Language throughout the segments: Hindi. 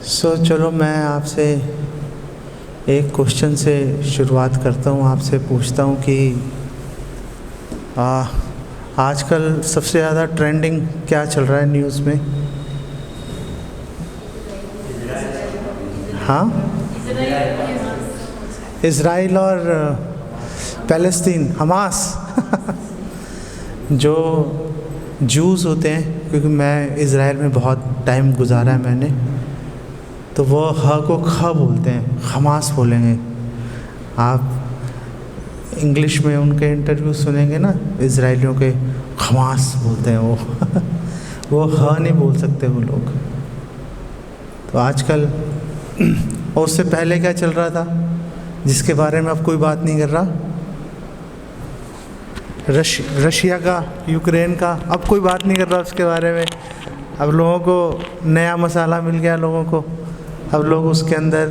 चलो मैं आपसे एक क्वेश्चन से शुरुआत करता हूँ। आपसे पूछता हूँ कि आजकल सबसे ज़्यादा ट्रेंडिंग क्या चल रहा है न्यूज़ में? हाँ, इज़राइल और पैलेस्तीन, हमास। जो जूस होते हैं, क्योंकि मैं इज़राइल में बहुत टाइम गुजारा है मैंने, तो वो ह को ख बोलते हैं, हमास बोलेंगे। आप इंग्लिश में उनके इंटरव्यू सुनेंगे ना इज़राइलियों के, हमास बोलते हैं वो। वो ह नहीं बोल सकते वो लोग। तो आजकल और उससे पहले क्या चल रहा था जिसके बारे में अब कोई बात नहीं कर रहा? रशिया का, यूक्रेन का, अब कोई बात नहीं कर रहा उसके बारे में। अब लोगों को नया मसाला मिल गया, लोगों को अब लोग उसके अंदर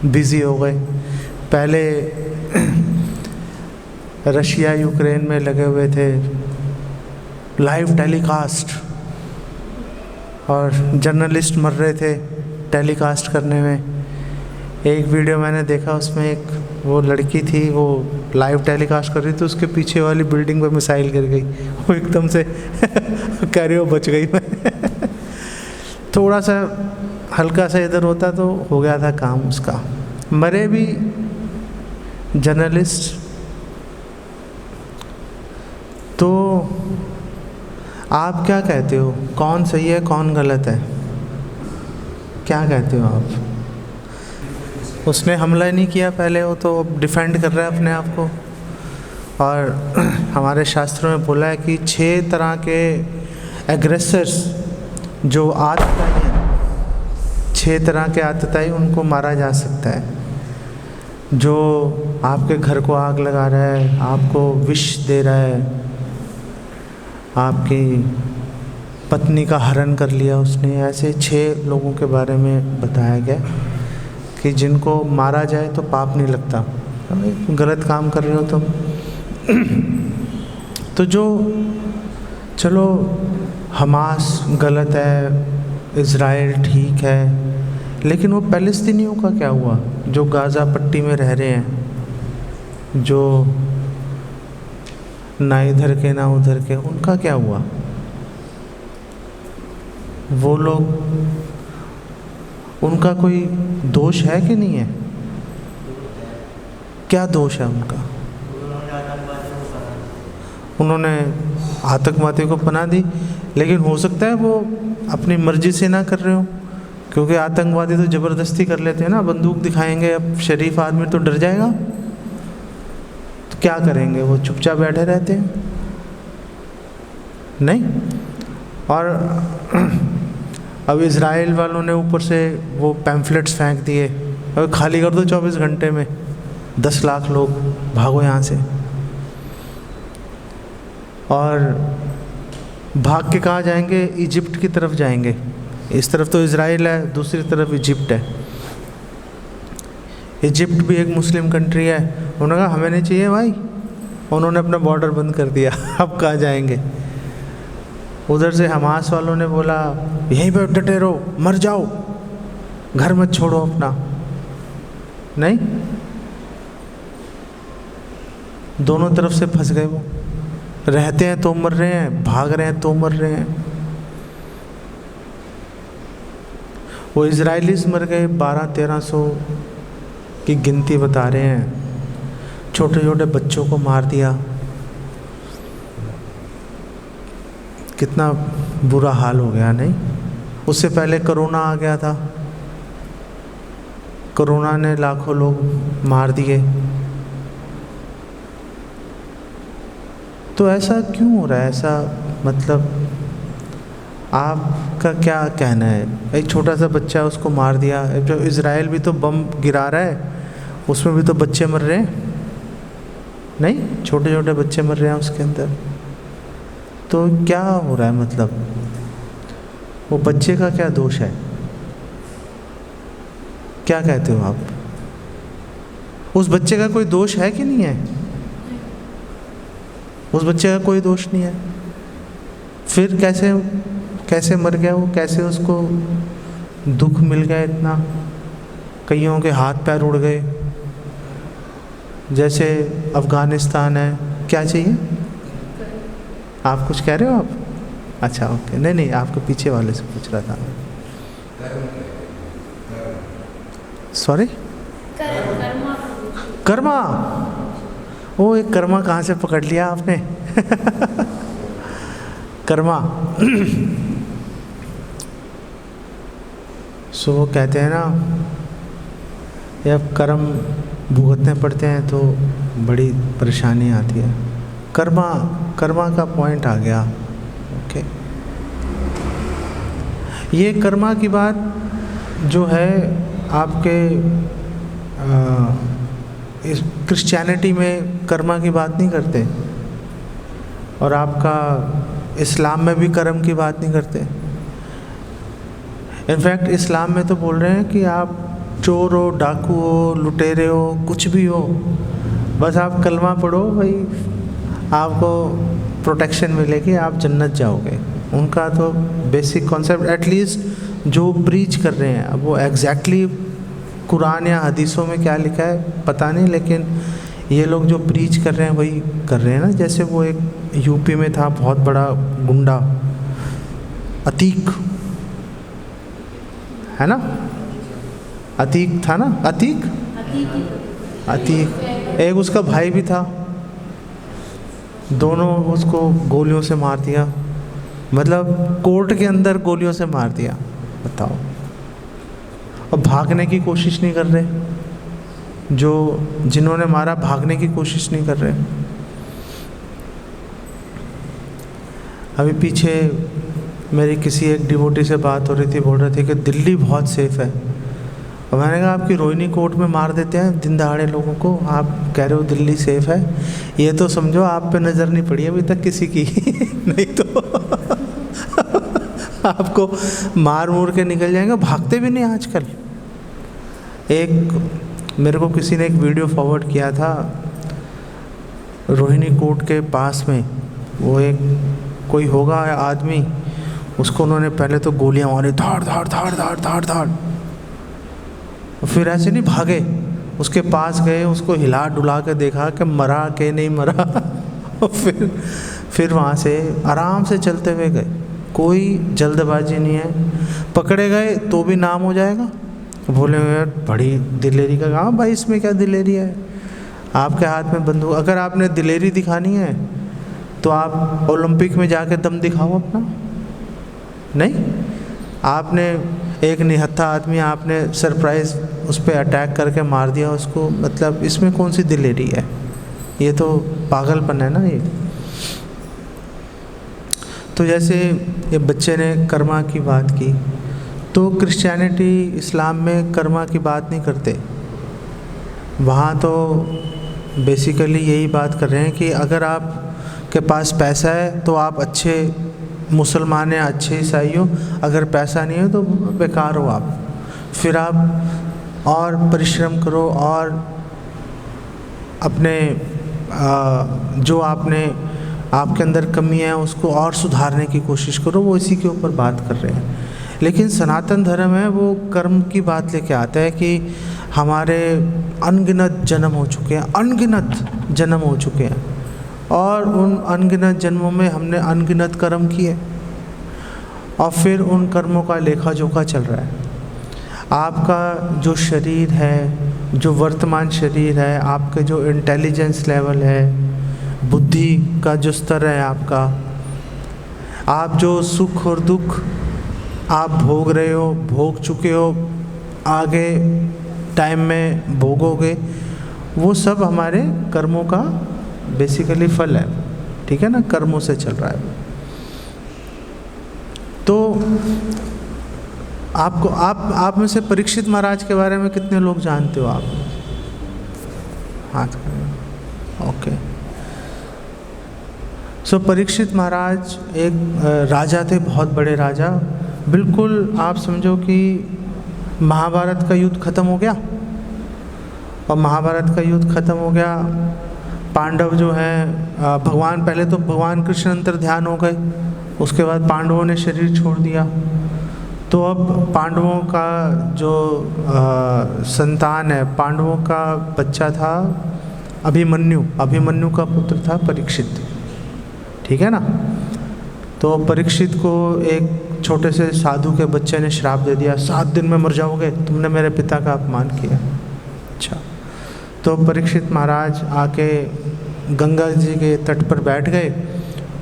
बिज़ी हो गए। पहले रशिया यूक्रेन में लगे हुए थे लाइव टेलीकास्ट, और जर्नलिस्ट मर रहे थे टेलीकास्ट करने में। एक वीडियो मैंने देखा, उसमें एक वो लड़की थी, वो लाइव टेलीकास्ट कर रही थी, उसके पीछे वाली बिल्डिंग पे मिसाइल गिर गई। वो एकदम से कह रही हो बच गई मैं। थोड़ा सा हल्का सा इधर होता तो हो गया था काम उसका। मरे भी जर्नलिस्ट। तो आप क्या कहते हो, कौन सही है कौन गलत है? क्या कहते हो आप? उसने हमला नहीं किया पहले, वो तो डिफेंड कर रहा है अपने आप को। और हमारे शास्त्रों में बोला है कि 6 तरह के एग्रेसर्स जो आतताई हैं, 6 तरह के आतताई, उनको मारा जा सकता है। जो आपके घर को आग लगा रहा है, आपको विष दे रहा है, आपकी पत्नी का हरण कर लिया उसने, ऐसे 6 लोगों के बारे में बताया गया कि जिनको मारा जाए तो पाप नहीं लगता। गलत काम कर रहे हो तुम तो जो, चलो हमास गलत है, इज़राइल ठीक है, लेकिन वो फ़लस्तीनियों का क्या हुआ जो गाज़ा पट्टी में रह रहे हैं, जो ना इधर के ना उधर के, उनका क्या हुआ? वो लोग, उनका कोई दोष है कि नहीं है? क्या दोष है उनका? उन्होंने आतंकवादियों को पनाह दी, लेकिन हो सकता है वो अपनी मर्जी से ना कर रहे हो, क्योंकि आतंकवादी तो ज़बरदस्ती कर लेते हैं ना, बंदूक दिखाएंगे। अब शरीफ आदमी तो डर जाएगा, तो क्या करेंगे? वो चुपचाप बैठे रहते हैं, नहीं? और अब इज़राइल वालों ने ऊपर से वो पैम्फलेट्स फेंक दिए, अब खाली कर दो 24 घंटे में, 10 लाख लोग भागो यहाँ से। और भाग के कहाँ जाएंगे? इजिप्ट की तरफ जाएंगे। इस तरफ तो इज़राइल है, दूसरी तरफ इजिप्ट है। इजिप्ट भी एक मुस्लिम कंट्री है। उन्होंने कहा हमें नहीं चाहिए भाई, उन्होंने अपना बॉर्डर बंद कर दिया। अब कहाँ जाएंगे? उधर से हमास वालों ने बोला यहीं पे डटे रहो, मर जाओ, घर मत छोड़ो अपना। नहीं, दोनों तरफ से फंस गए। वो रहते हैं तो मर रहे हैं, भाग रहे हैं तो मर रहे हैं। वो इजरायलीज मर गए, 1200-1300 की गिनती बता रहे हैं। छोटे छोटे बच्चों को मार दिया। कितना बुरा हाल हो गया, नहीं? उससे पहले कोरोना आ गया था, कोरोना ने लाखों लोग मार दिए। तो ऐसा क्यों हो रहा है? ऐसा मतलब आपका क्या कहना है? एक छोटा सा बच्चा है, उसको मार दिया। जो इज़राइल भी तो बम गिरा रहा है, उसमें भी तो बच्चे मर रहे हैं, नहीं? छोटे छोटे बच्चे मर रहे हैं उसके अंदर। तो क्या हो रहा है? मतलब वो बच्चे का क्या दोष है? क्या कहते हो आप? उस बच्चे का कोई दोष है कि नहीं है? उस बच्चे का कोई दोष नहीं है। फिर कैसे मर गया वो? कैसे उसको दुख मिल गया इतना, कईयों के हाथ पैर उड़ गए, जैसे अफ़गानिस्तान है। क्या चाहिए? आप कुछ कह रहे हो आप? अच्छा ओके, नहीं नहीं, आपके पीछे वाले से पूछ रहा था। सॉरी, कर्मा। ओ, एक कर्मा कहाँ से पकड़ लिया आपने? कर्मा। सो वो कहते हैं ना, जब कर्म भुगतने पड़ते हैं तो बड़ी परेशानी आती है। कर्मा, कर्मा का पॉइंट आ गया। ओके, ये कर्मा की बात जो है आपके इस क्रिश्चियनिटी में कर्मा की बात नहीं करते, और आपका इस्लाम में भी कर्म की बात नहीं करते। इनफैक्ट इस्लाम में तो बोल रहे हैं कि आप चोर हो, डाकू हो, लुटेरे हो, कुछ भी हो, बस आप कलमा पढ़ो भाई, आपको प्रोटेक्शन मिलेगी, आप जन्नत जाओगे। उनका तो बेसिक कॉन्सेप्ट, एटलीस्ट जो प्रीच कर रहे हैं, अब वो एग्जैक्टली कुरान या हदीसों में क्या लिखा है पता नहीं, लेकिन ये लोग जो प्रीच कर रहे हैं वही कर रहे हैं ना। जैसे वो एक यूपी में था बहुत बड़ा गुंडा, अतीक, है ना? अतीक था ना, अतीक, अतीक। एक उसका भाई भी था, दोनों उसको गोलियों से मार दिया, मतलब कोर्ट के अंदर गोलियों से मार दिया, बताओ। और भागने की कोशिश नहीं कर रहे, जो जिन्होंने मारा भागने की कोशिश नहीं कर रहे। अभी पीछे मेरी किसी एक डिवोटी से बात हो रही थी, बोल रहे थे कि दिल्ली बहुत सेफ़ है। और मैंने कहा आपकी रोहिणी कोर्ट में मार देते हैं दिन दहाड़े लोगों को, आप कह रहे हो दिल्ली सेफ़ है? ये तो समझो आप पे नज़र नहीं पड़ी अभी तक किसी की। नहीं तो आपको मार मूर के निकल जाएंगे, भागते भी नहीं आजकल। एक मेरे को किसी ने एक वीडियो फॉरवर्ड किया था, रोहिणी कोर्ट के पास में वो एक कोई होगा आदमी, उसको उन्होंने पहले तो गोलियां मारी, धाड़ धाड़ धाड़ धाड़ धाड़ धाड़, फिर ऐसे नहीं भागे, उसके पास गए, उसको हिला डुला के देखा कि मरा के नहीं मरा। और फिर वहाँ से आराम से चलते हुए गए, कोई जल्दबाजी नहीं है। पकड़े गए तो भी नाम हो जाएगा, बोले यार बड़ी दिलेरी का काम भाई, इसमें क्या दिलेरी है? आपके हाथ में बंदूक, अगर आपने दिलेरी दिखानी है तो आप ओलंपिक में जाके दम दिखाओ अपना। नहीं, आपने एक निहत्था आदमी, आपने सरप्राइज़ उस पर अटैक करके मार दिया उसको, मतलब इसमें कौन सी दिलेरी है? ये तो पागलपन है ना ये। तो जैसे ये बच्चे ने कर्मा की बात की, तो क्रिश्चियनिटी इस्लाम में कर्मा की बात नहीं करते। वहाँ तो बेसिकली यही बात कर रहे हैं कि अगर आप के पास पैसा है तो आप अच्छे मुसलमान हैं, अच्छे ईसाई हो, अगर पैसा नहीं है तो बेकार हो आप। फिर आप और परिश्रम करो और अपने जो आपके अंदर कमी है उसको और सुधारने की कोशिश करो, वो इसी के ऊपर बात कर रहे हैं। लेकिन सनातन धर्म है वो कर्म की बात लेके आता है कि हमारे अनगिनत जन्म हो चुके हैं, अनगिनत जन्म हो चुके हैं, और उन अनगिनत जन्मों में हमने अनगिनत कर्म किए, और फिर उन कर्मों का लेखा जोखा चल रहा है। आपका जो शरीर है, जो वर्तमान शरीर है, आपके जो इंटेलिजेंस लेवल है, बुद्धि का जो स्तर है आपका, आप जो सुख और दुख आप भोग रहे हो, भोग चुके हो, आगे टाइम में भोगोगे, वो सब हमारे कर्मों का बेसिकली फल है। ठीक है ना, कर्मों से चल रहा है। तो आपको आप में से परीक्षित महाराज के बारे में कितने लोग जानते हो आप? हाथ करें। ओके। सो परीक्षित महाराज एक राजा थे, बहुत बड़े राजा। बिल्कुल आप समझो कि महाभारत का युद्ध खत्म हो गया, और महाभारत का युद्ध खत्म हो गया, पांडव जो हैं भगवान, पहले तो भगवान कृष्ण अंतर ध्यान हो गए, उसके बाद पांडवों ने शरीर छोड़ दिया, तो अब पांडवों का जो संतान है, पांडवों का बच्चा था अभिमन्यु, अभिमन्यु का पुत्र था परीक्षित, ठीक है ना। तो परीक्षित को एक छोटे से साधु के बच्चे ने श्राप दे दिया, 7 दिन में मर जाओगे, तुमने मेरे पिता का अपमान किया। अच्छा, तो परीक्षित महाराज आके गंगा जी के तट पर बैठ गए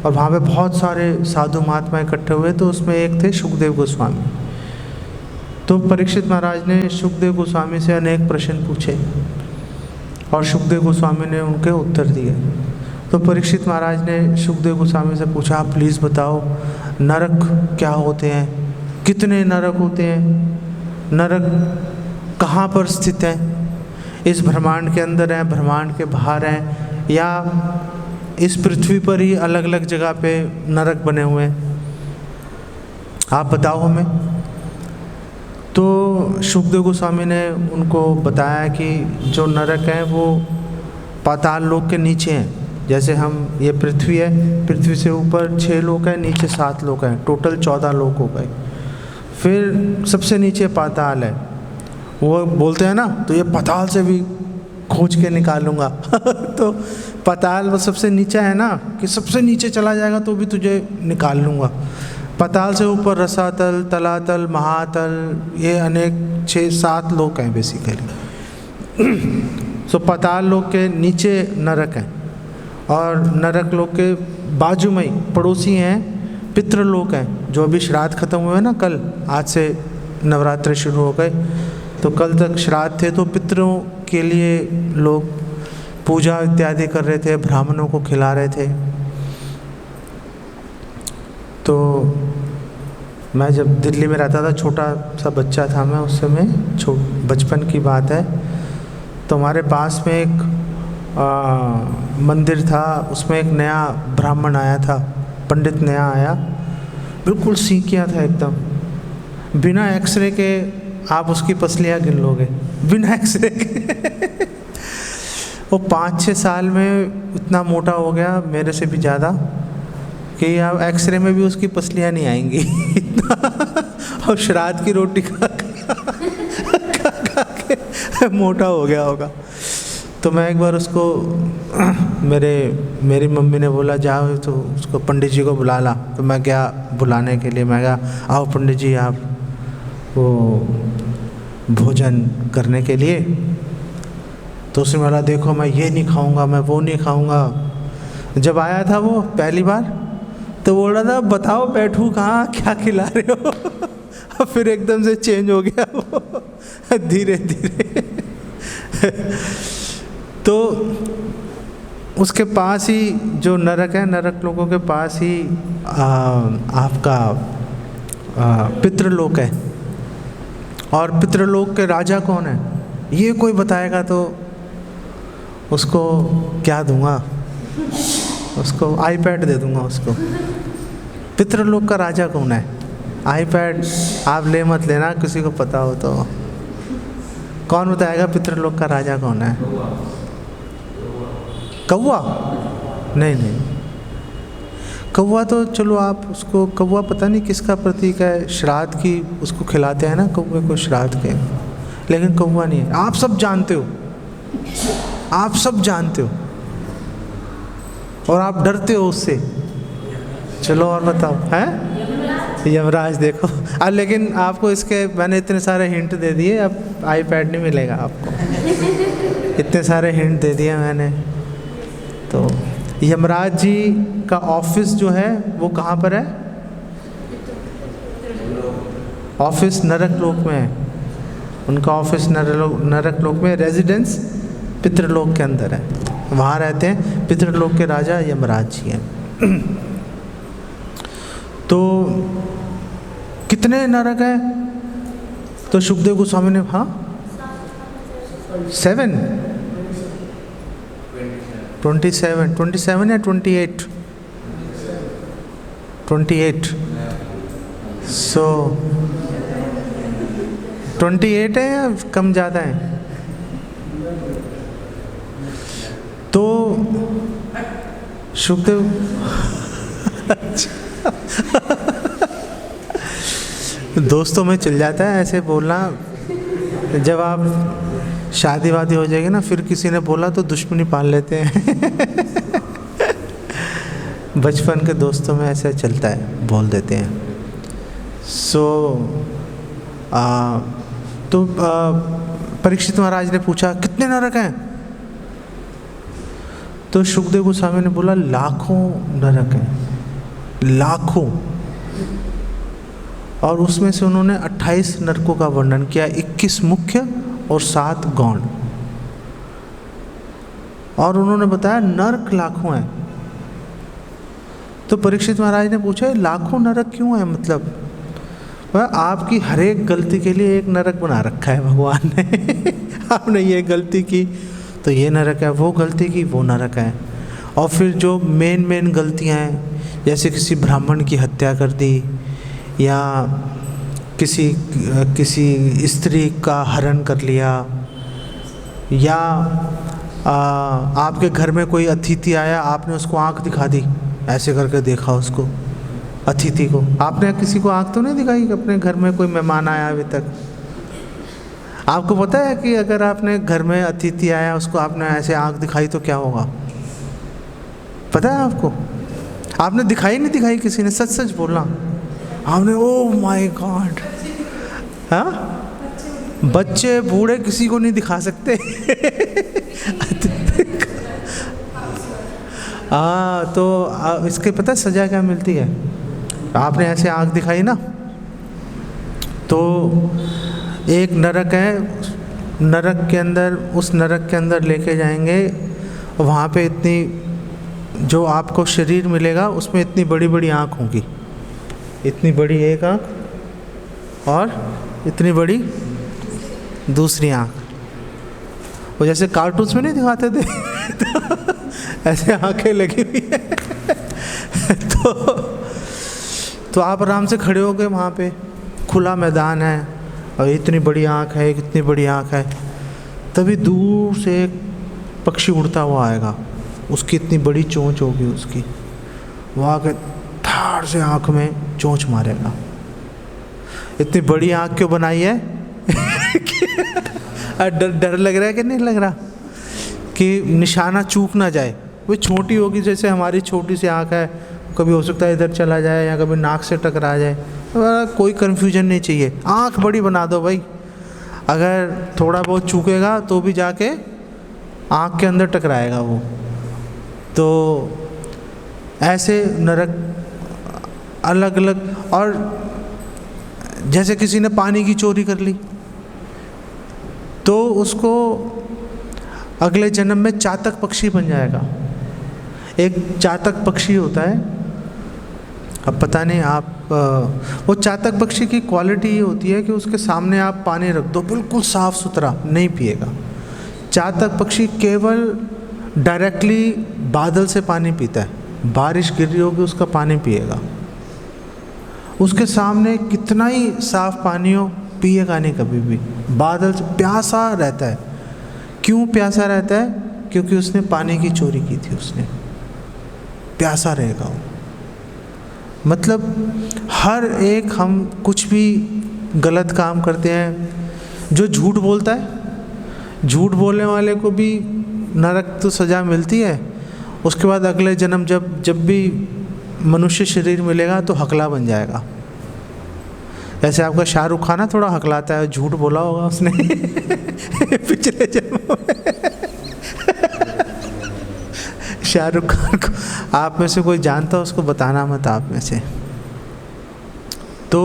और वहाँ पे बहुत सारे साधु महात्मा इकट्ठे हुए। तो उसमें एक थे सुखदेव गोस्वामी। तो परीक्षित महाराज ने सुखदेव गोस्वामी से अनेक प्रश्न पूछे और सुखदेव गोस्वामी ने उनके उत्तर दिए। तो परीक्षित महाराज ने सुखदेव गोस्वामी से पूछा, आप प्लीज़ बताओ नरक क्या होते हैं, कितने नरक होते हैं, नरक कहाँ पर स्थित हैं, इस ब्रह्मांड के अंदर हैं, ब्रह्मांड के बाहर हैं, या इस पृथ्वी पर ही अलग अलग जगह पे नरक बने हुए हैं, आप बताओ हमें। तो सुखदेव गोस्वामी ने उनको बताया कि जो नरक हैं वो पाताल लोक के नीचे हैं। जैसे हम ये पृथ्वी है, पृथ्वी से ऊपर 6 लोक हैं, नीचे 7 लोक हैं, टोटल 14 लोक हो गए। फिर सबसे नीचे पाताल है। वो बोलते हैं ना, तो ये पाताल से भी खोज के निकालूंगा तो पाताल वो सबसे नीचे है ना, कि सबसे नीचे चला जाएगा तो भी तुझे निकाल लूँगा। पाताल से ऊपर रसातल, तलातल, महातल, ये अनेक 6-7 लोक हैं बेसिकली। सो पाताल लोक के नीचे नरक हैं और नरक लोक के बाजू में ही पड़ोसी हैं पितृलोक हैं। जो अभी श्राद्ध खत्म हुए ना, कल, आज से नवरात्रि शुरू हो गए, तो कल तक श्राद्ध थे। तो पितरों के लिए लोग पूजा इत्यादि कर रहे थे, ब्राह्मणों को खिला रहे थे। तो मैं जब दिल्ली में रहता था, छोटा सा बच्चा था मैं उस समय, बचपन की बात है, तो हमारे पास में एक मंदिर था, उसमें एक नया ब्राह्मण आया था, पंडित नया आया, बिल्कुल सीकिया था एकदम, बिना एक्सरे के आप उसकी पसलियाँ गिन लोगे, बिना एक्सरे के वो 5-6 साल में इतना मोटा हो गया, मेरे से भी ज़्यादा, कि आप एक्सरे में भी उसकी पसलियाँ नहीं आएंगी और श्राद्ध की रोटी खा के मोटा हो गया होगा। तो मैं एक बार उसको मेरी मम्मी ने बोला जाओ तो उसको पंडित जी को बुला ला। तो मैं गया बुलाने के लिए, मैं कहा आओ पंडित जी आप वो भोजन करने के लिए। तो उसने बोला देखो मैं ये नहीं खाऊंगा, मैं वो नहीं खाऊंगा। जब आया था वो पहली बार तो बोल रहा था बताओ बैठूं कहाँ, क्या खिला रहे हो और फिर एकदम से चेंज हो गया वो धीरे धीरे तो उसके पास ही जो नरक है, नरक लोगों के पास ही आपका पितृलोक है। और पितृलोक के राजा कौन है ये कोई बताएगा तो उसको क्या दूंगा, उसको आईपैड दे दूंगा उसको। पितृलोक का राजा कौन है? आईपैड आप ले मत लेना, किसी को पता हो तो। कौन बताएगा पितृलोक का राजा कौन है? कौवा? नहीं, कौवा तो चलो आप उसको, कौवा पता नहीं किसका प्रतीक है, श्राद्ध की उसको खिलाते हैं ना कौवे को श्राद्ध के, लेकिन कौवा नहीं है। आप सब जानते हो, आप सब जानते हो और आप डरते हो उससे। चलो और बताओ, हैं? यमराज देखो। अब लेकिन आपको इसके मैंने इतने सारे हिंट दे दिए, अब आईपैड नहीं मिलेगा आपको, इतने सारे हिंट दे दिए मैंने। तो यमराज जी का ऑफिस जो है वो कहाँ पर है? ऑफिस नरक लोक में है। उनका ऑफिस नरक लोक में, रेजिडेंस पितृलोक के अंदर है, वहाँ रहते हैं। पितृलोक के राजा यमराज जी हैं। तो कितने नरक हैं? तो सुखदेव गोस्वामी ने 7 27 या 28 सो 28 है या कम ज़्यादा है? तो सुखदेव दोस्तों में चल जाता है ऐसे बोलना। जब आप शादी वादी हो जाएगी ना, फिर किसी ने बोला तो दुश्मनी पाल लेते हैं। बचपन के दोस्तों में ऐसे चलता है, बोल देते हैं। परीक्षित महाराज ने पूछा कितने नरक हैं? तो शुकदेव गोस्वामी ने बोला लाखों नरक हैं, लाखों। और उसमें से उन्होंने 28 नरकों का वर्णन किया, 21 मुख्य और 7 गौण। और उन्होंने बताया नरक लाखों हैं। तो परीक्षित महाराज ने पूछा लाखों नरक क्यों है? मतलब वह आपकी हर एक गलती के लिए एक नरक बना रखा है भगवान ने। आपने ये गलती की तो ये नरक है, वो गलती की वो नरक है। और फिर जो मेन गलतियां हैं, जैसे किसी ब्राह्मण की हत्या कर दी, या किसी स्त्री का हरण कर लिया, या आपके घर में कोई अतिथि आया, आपने उसको आँख दिखा दी, ऐसे करके देखा उसको अतिथि को। आपने किसी को आँख तो नहीं दिखाई कि अपने घर में कोई मेहमान आया अभी तक? आपको पता है कि अगर आपने घर में अतिथि आया, उसको आपने ऐसे आँख दिखाई तो क्या होगा? पता है आपको? आपने दिखाई नहीं दिखाई किसी ने? सच सच बोलना आपने। Oh my God! हाँ, बच्चे बूढ़े किसी को नहीं दिखा सकते। हाँ, तो इसके पता सज़ा क्या मिलती है? आपने ऐसे आँख दिखाई ना, तो एक नरक है, नरक के अंदर, उस नरक के अंदर लेके जाएंगे। वहाँ पे इतनी, जो आपको शरीर मिलेगा उसमें इतनी बड़ी बड़ी आँख होंगी, इतनी बड़ी एक आँख और इतनी बड़ी दूसरी आँख। वो जैसे कार्टून्स में नहीं दिखाते थे, ऐसे आँखें लगी हुई है। तो आप आराम से खड़े हो गए, वहाँ पे खुला मैदान है और इतनी बड़ी आँख है, इतनी बड़ी आँख है। तभी दूर से एक पक्षी उड़ता हुआ आएगा, उसकी इतनी बड़ी चोंच होगी उसकी, वो आके धाड़ से आँख में चोंच मारेगा। इतनी बड़ी आँख क्यों बनाई है? डर लग रहा है कि नहीं लग रहा कि निशाना चूक ना जाए? वो छोटी होगी, जैसे हमारी छोटी सी आँख है, कभी हो सकता है इधर चला जाए या कभी नाक से टकरा जाए। कोई कन्फ्यूजन नहीं चाहिए, आँख बड़ी बना दो भाई। अगर थोड़ा बहुत चूकेगा तो भी जाके आँख के अंदर टकराएगा वो। तो ऐसे नरक अलग अलग। और जैसे किसी ने पानी की चोरी कर ली तो उसको अगले जन्म में चातक पक्षी बन जाएगा। एक चातक पक्षी होता है, अब पता नहीं आप, वो चातक पक्षी की क्वालिटी ये होती है कि उसके सामने आप पानी रख दो, बिल्कुल साफ़ सुथरा, नहीं पिएगा। चातक पक्षी केवल डायरेक्टली बादल से पानी पीता है, बारिश गिर रही होगी उसका पानी पिएगा। उसके सामने कितना ही साफ पानी हो, पिएगा नहीं कभी भी। बादल से प्यासा रहता है। क्यों प्यासा रहता है? क्योंकि उसने पानी की चोरी की थी, उसने प्यासा रहेगा वो। मतलब हर एक, हम कुछ भी गलत काम करते हैं। जो झूठ बोलता है, झूठ बोलने वाले को भी नरक तो सज़ा मिलती है। उसके बाद अगले जन्म जब भी मनुष्य शरीर मिलेगा तो हकला बन जाएगा। ऐसे आपका शाहरुख खान थोड़ा हकलाता है, झूठ बोला होगा उसने पिछले जन्म में। शाहरुख खान को आप में से कोई जानता है, उसको बताना मत आप में से। तो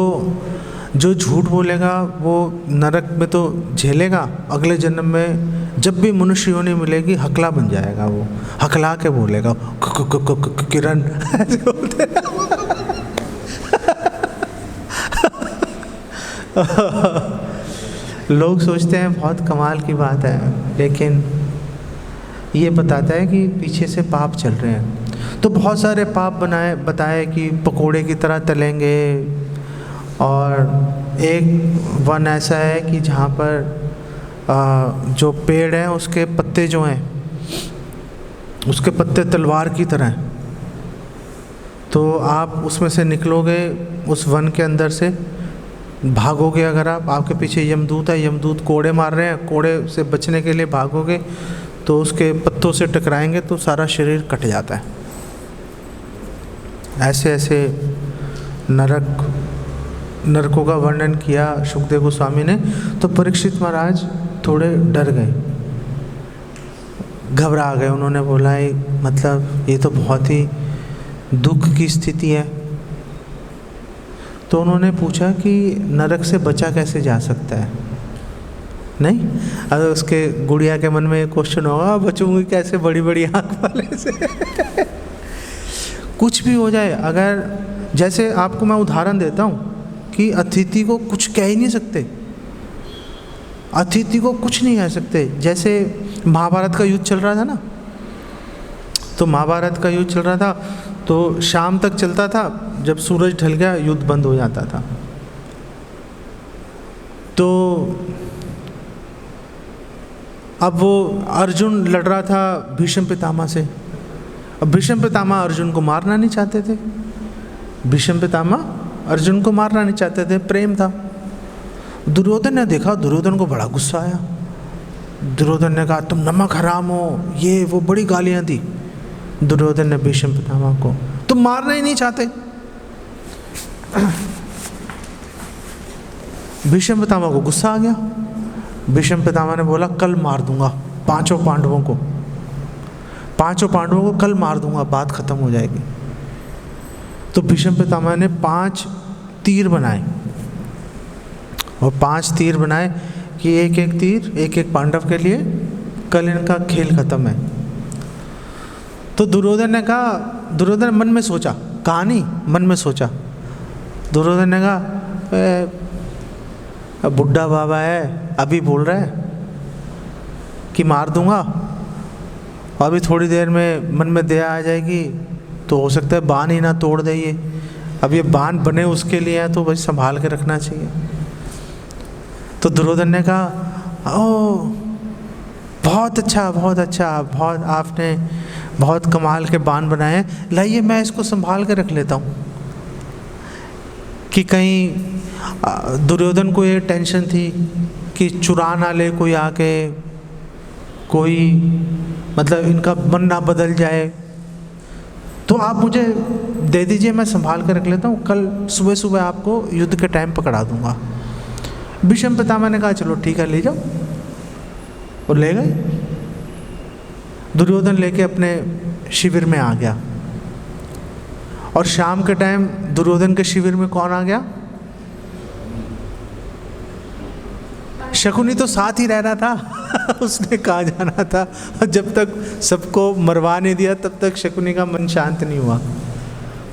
जो झूठ बोलेगा वो नरक में तो झेलेगा, अगले जन्म में जब भी मनुष्य योनि मिलेगी हकला बन जाएगा। वो हकला के बोलेगा किरण, ऐसे बोलते लोग सोचते हैं बहुत कमाल की बात है, लेकिन ये बताता है कि पीछे से पाप चल रहे हैं। तो बहुत सारे पाप बताए कि पकोड़े की तरह तलेंगे। और एक वन ऐसा है कि जहाँ पर जो पेड़ है उसके पत्ते जो हैं, उसके पत्ते तलवार की तरह हैं। तो आप उसमें से निकलोगे, उस वन के अंदर से, भागोगे अगर आप, आपके पीछे यमदूत है, यमदूत कोड़े मार रहे हैं, कोड़े से बचने के लिए भागोगे तो उसके पत्तों से टकराएंगे तो सारा शरीर कट जाता है। ऐसे ऐसे नरकों का वर्णन किया सुखदेव गोस्वामी ने। तो परीक्षित महाराज थोड़े डर गए, घबरा गए। उन्होंने बोला मतलब ये तो बहुत ही दुख की स्थिति है। तो उन्होंने पूछा कि नरक से बचा कैसे जा सकता है? नहीं, अगर उसके गुड़िया के मन में क्वेश्चन होगा, बचूंगी कैसे बड़ी बड़ी आँख वाले से कुछ भी हो जाए। अगर जैसे आपको मैं उदाहरण देता हूँ कि अतिथि को कुछ कह ही नहीं सकते, अतिथि को कुछ नहीं कह सकते। जैसे महाभारत का युद्ध चल रहा था ना, तो महाभारत का युद्ध चल रहा था तो शाम तक चलता था, जब सूरज ढल गया युद्ध बंद हो जाता था। तो अब वो अर्जुन लड़ रहा था भीष्म पितामह से। अब भीष्म पितामह अर्जुन को मारना नहीं चाहते थे, भीष्म पितामह अर्जुन को मारना नहीं चाहते थे, प्रेम था। दुर्योधन ने देखा, दुर्योधन को बड़ा गुस्सा आया। दुर्योधन ने कहा तुम नमक हराम हो, ये वो बड़ी गालियां दी दुर्योधन ने भीष्म पितामह को। तुम मारना ही नहीं चाहते। भीष्म पितामह को गुस्सा आ गया। भीष्म पितामह ने बोला कल मार दूंगा पांचों पांडवों को, पांचों पांडवों को कल मार दूंगा, बात खत्म हो जाएगी। तो भीष्म पितामह ने 5 तीर बनाए और 5 तीर बनाए कि एक एक तीर एक एक पांडव के लिए, कल इनका खेल खत्म है। तो दुर्योधन ने कहा, दुर्योधन मन में सोचा, कहानी मन में सोचा। दुर्योधन ने कहा बुढ़ा बाबा है, अभी बोल रहा है कि मार दूंगा, अभी थोड़ी देर में मन में दया आ जाएगी तो हो सकता है बाण ही ना तोड़ दे ये। अब ये बाण बने उसके लिए है तो बस संभाल के रखना चाहिए। तो दुर्योधन ने कहा ओ बहुत अच्छा, बहुत अच्छा, बहुत आपने बहुत कमाल के बाण बनाए हैं, लाइए मैं इसको संभाल के रख लेता हूँ। कि कहीं दुर्योधन को ये टेंशन थी कि चुरा ना ले कोई आके, कोई मतलब इनका मन ना बदल जाए, तो आप मुझे दे दीजिए, मैं संभाल कर रख लेता हूँ, कल सुबह सुबह आपको युद्ध के टाइम पकड़ा दूंगा। भीष्म पितामह ने कहा चलो ठीक है ले जाओ, और ले गए। दुर्योधन लेके अपने शिविर में आ गया। और शाम के टाइम दुर्योधन के शिविर में कौन आ गया? शकुनी तो साथ ही रहना था उसने कहाँ जाना था। जब तक सबको मरवा नहीं दिया तब तक शकुनी का मन शांत नहीं हुआ।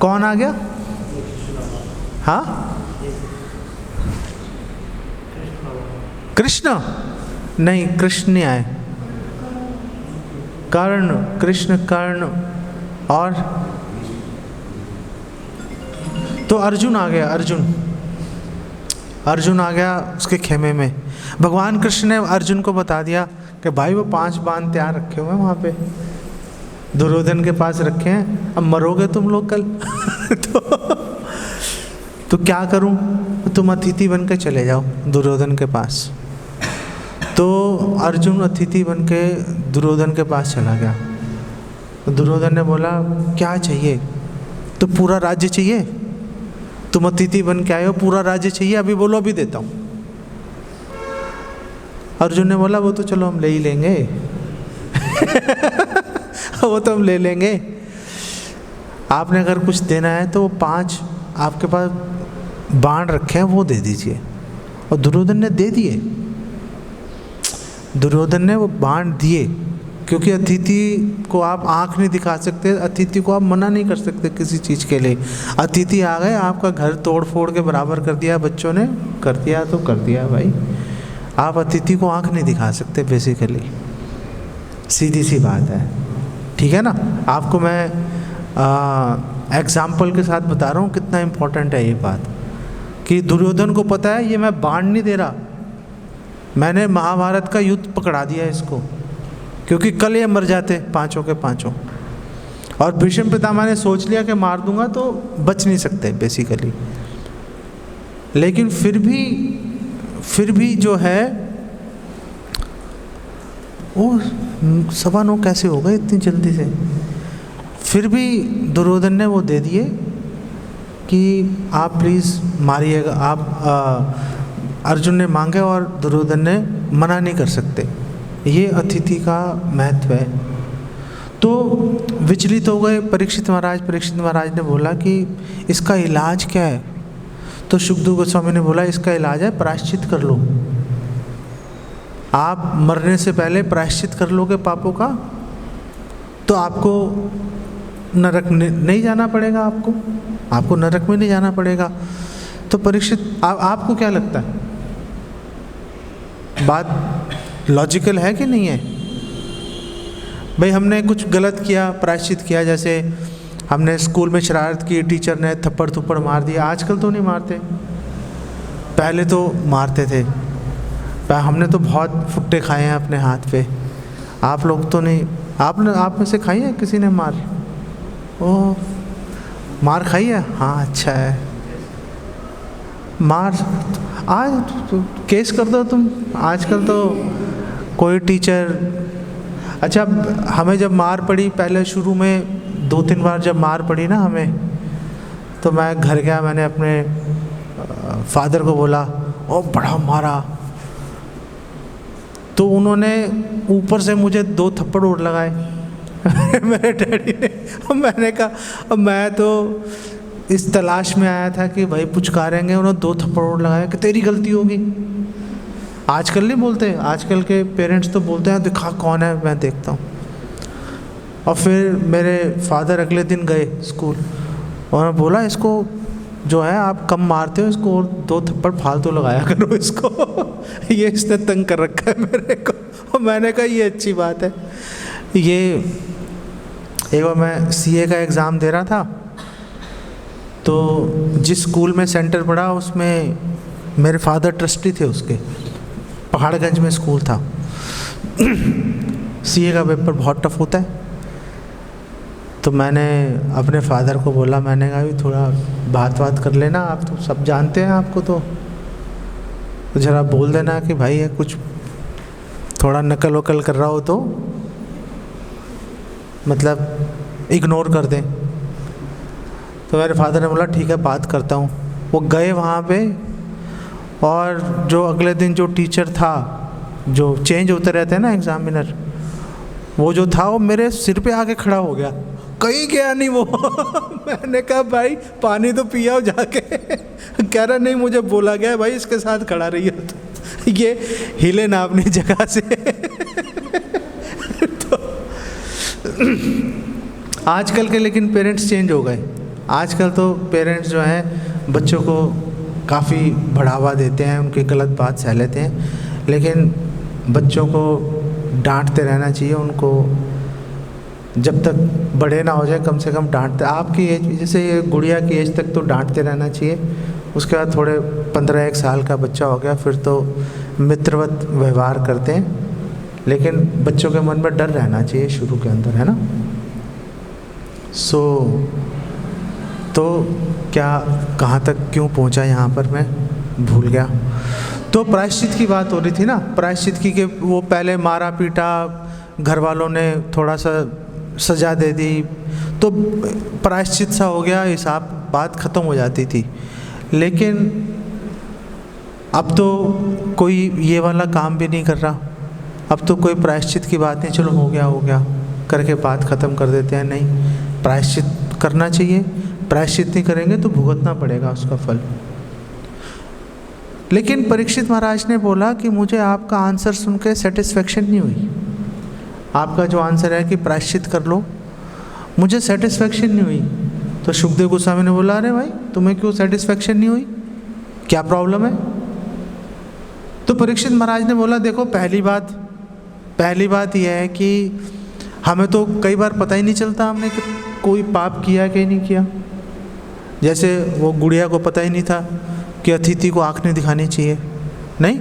कौन आ गया? हाँ, कृष्ण नहीं, कृष्ण नहीं आए, कर्ण, कृष्ण, कर्ण और तो अर्जुन आ गया। अर्जुन आ गया उसके खेमे में। भगवान कृष्ण ने अर्जुन को बता दिया कि भाई वो 5 बाण तैयार रखे हुए हैं वहाँ पे, दुर्योधन के पास रखे हैं, अब मरोगे तुम लोग कल तो क्या करूं? तुम अतिथि बन के चले जाओ दुर्योधन के पास। तो अर्जुन अतिथि बन के दुर्योधन के पास चला गया। तो दुर्योधन ने बोला क्या चाहिए? तो पूरा राज्य चाहिए, तुम अतिथि बन के आए हो, पूरा राज्य चाहिए, अभी बोलो अभी देता हूँ। अर्जुन ने बोला वो तो चलो हम ले ही लेंगे वो तो हम ले लेंगे, आपने अगर कुछ देना है तो 5 आपके पास बाण रखे हैं वो दे दीजिए। और दुर्योधन ने दे दिए, दुर्योधन ने वो बाण दिए, क्योंकि अतिथि को आप आंख नहीं दिखा सकते, अतिथि को आप मना नहीं कर सकते किसी चीज़ के लिए। अतिथि आ गए, आपका घर तोड़ फोड़ के बराबर कर दिया बच्चों ने, कर दिया तो कर दिया भाई, आप अतिथि को आंख नहीं दिखा सकते बेसिकली, सीधी सी बात है, ठीक है ना। आपको मैं एग्जाम्पल के साथ बता रहा हूँ कितना इम्पोर्टेंट है ये बात, कि दुर्योधन को पता है ये मैं बाण नहीं दे रहा, मैंने महाभारत का युद्ध पकड़ा दिया इसको, क्योंकि कल ये मर जाते 5 के 5। और भीष्म पितामह ने सोच लिया कि मार दूंगा तो बच नहीं सकते बेसिकली, लेकिन फिर भी जो है वो 9:15 कैसे हो गए इतनी जल्दी से। फिर भी दुर्योधन ने वो दे दिए कि आप प्लीज़ मारिएगा। आप अर्जुन ने मांगे और दुर्योधन ने मना नहीं कर सकते। ये अतिथि का महत्व है। तो विचलित हो गए परीक्षित महाराज ने बोला कि इसका इलाज क्या है? तो शुकदेव गोस्वामी ने बोला इसका इलाज है प्रायश्चित कर लो। आप मरने से पहले प्रायश्चित कर लोगे पापों का तो आपको नरक नहीं जाना पड़ेगा, आपको नरक में नहीं जाना पड़ेगा। तो परीक्षित आपको क्या लगता है, बात लॉजिकल है कि नहीं है? भाई हमने कुछ गलत किया, प्रायश्चित किया, जैसे हमने स्कूल में शरारत की, टीचर ने थप्पड़ थप्पड़ मार दिया। आजकल तो नहीं मारते, पहले तो मारते थे। हमने तो बहुत फुट्टे खाए हैं अपने हाथ पे, आप लोग तो नहीं। आप में से खाई है किसी ने मार? ओ मार खाई है? हाँ अच्छा है। मार आज तो केस कर दो तुम। आजकल तो कोई टीचर, अच्छा हमें जब मार पड़ी पहले शुरू में 2-3 बार जब मार पड़ी ना हमें, तो मैं घर गया, मैंने अपने फादर को बोला ओ बड़ा मारा। तो उन्होंने ऊपर से मुझे 2 थप्पड़ और लगाए मेरे डैडी ने। मैंने कहा, मैं तो इस तलाश में आया था कि भाई पुचकारेंगे, उन्होंने 2 थप्पड़ और लगाए कि तेरी गलती होगी। आजकल नहीं बोलते, आजकल के पेरेंट्स तो बोलते हैं दिखा कौन है, मैं देखता हूँ। और फिर मेरे फादर अगले दिन गए स्कूल और बोला इसको जो है आप कम मारते हो, इसको और 2 थप्पड़ फालतू लगाया करो इसको ये इसने तंग कर रखा है मेरे को। और मैंने कहा ये अच्छी बात है। ये एक बार मैं सीए का एग्ज़ाम दे रहा था, तो जिस स्कूल में सेंटर पड़ा उसमें मेरे फादर ट्रस्टी थे, उसके पहाड़गंज में स्कूल था। सीए का पेपर बहुत टफ होता है। तो मैंने अपने फादर को बोला, मैंने कहा भी थोड़ा बात कर लेना, आप तो सब जानते हैं आपको, तो ज़रा बोल देना कि भाई है कुछ थोड़ा नकल वकल कर रहा हो तो मतलब इग्नोर कर दें। तो मेरे फादर ने बोला ठीक है बात करता हूँ। वो गए वहाँ पे, और जो अगले दिन जो टीचर था, जो चेंज होते रहते हैं ना एग्जामिनर, वो जो था वो मेरे सिर पे आके खड़ा हो गया, कहीं गया नहीं वो मैंने कहा भाई पानी तो पिया हो जाके कह रहा नहीं मुझे बोला गया है भाई इसके साथ खड़ा रही हो तो ये हिले ना अपनी जगह से तो आजकल के लेकिन पेरेंट्स चेंज हो गए। आजकल तो पेरेंट्स जो हैं बच्चों को काफ़ी बढ़ावा देते हैं, उनकी गलत बात सह लेते हैं, लेकिन बच्चों को डांटते रहना चाहिए। उनको जब तक बड़े ना हो जाए कम से कम डांटते, आपकी एज जैसे ये गुड़िया की एज तक तो डांटते रहना चाहिए। उसके बाद थोड़े 15-1 साल का बच्चा हो गया फिर तो मित्रवत व्यवहार करते हैं, लेकिन बच्चों के मन में डर रहना चाहिए शुरू के अंदर, है ना। तो क्या कहाँ तक क्यों पहुँचा यहाँ पर मैं भूल गया। तो प्रायश्चित की बात हो रही थी ना, प्रायश्चित की कि वो पहले मारा पीटा, घर वालों ने थोड़ा सा सज़ा दे दी तो प्रायश्चित सा हो गया, हिसाब बात ख़त्म हो जाती थी। लेकिन अब तो कोई ये वाला काम भी नहीं कर रहा, अब तो कोई प्रायश्चित की बात नहीं, चलो हो गया करके बात ख़त्म कर देते हैं। नहीं, प्रायश्चित करना चाहिए, प्रायश्चित नहीं करेंगे तो भुगतना पड़ेगा उसका फल। लेकिन परीक्षित महाराज ने बोला कि मुझे आपका आंसर सुन के सेटिस्फेक्शन नहीं हुई। आपका जो आंसर है कि प्रायश्चित कर लो, मुझे सेटिस्फेक्शन नहीं हुई। तो शुकदेव गोस्वामी ने बोला अरे भाई तुम्हें क्यों सेटिस्फेक्शन नहीं हुई, क्या प्रॉब्लम है? तो परीक्षित महाराज ने बोला देखो पहली बात यह है कि हमें तो कई बार पता ही नहीं चलता हमने कि कोई पाप किया कि नहीं किया। जैसे वो गुड़िया को पता ही नहीं था कि अतिथि को आँख नहीं दिखानी चाहिए, नहीं,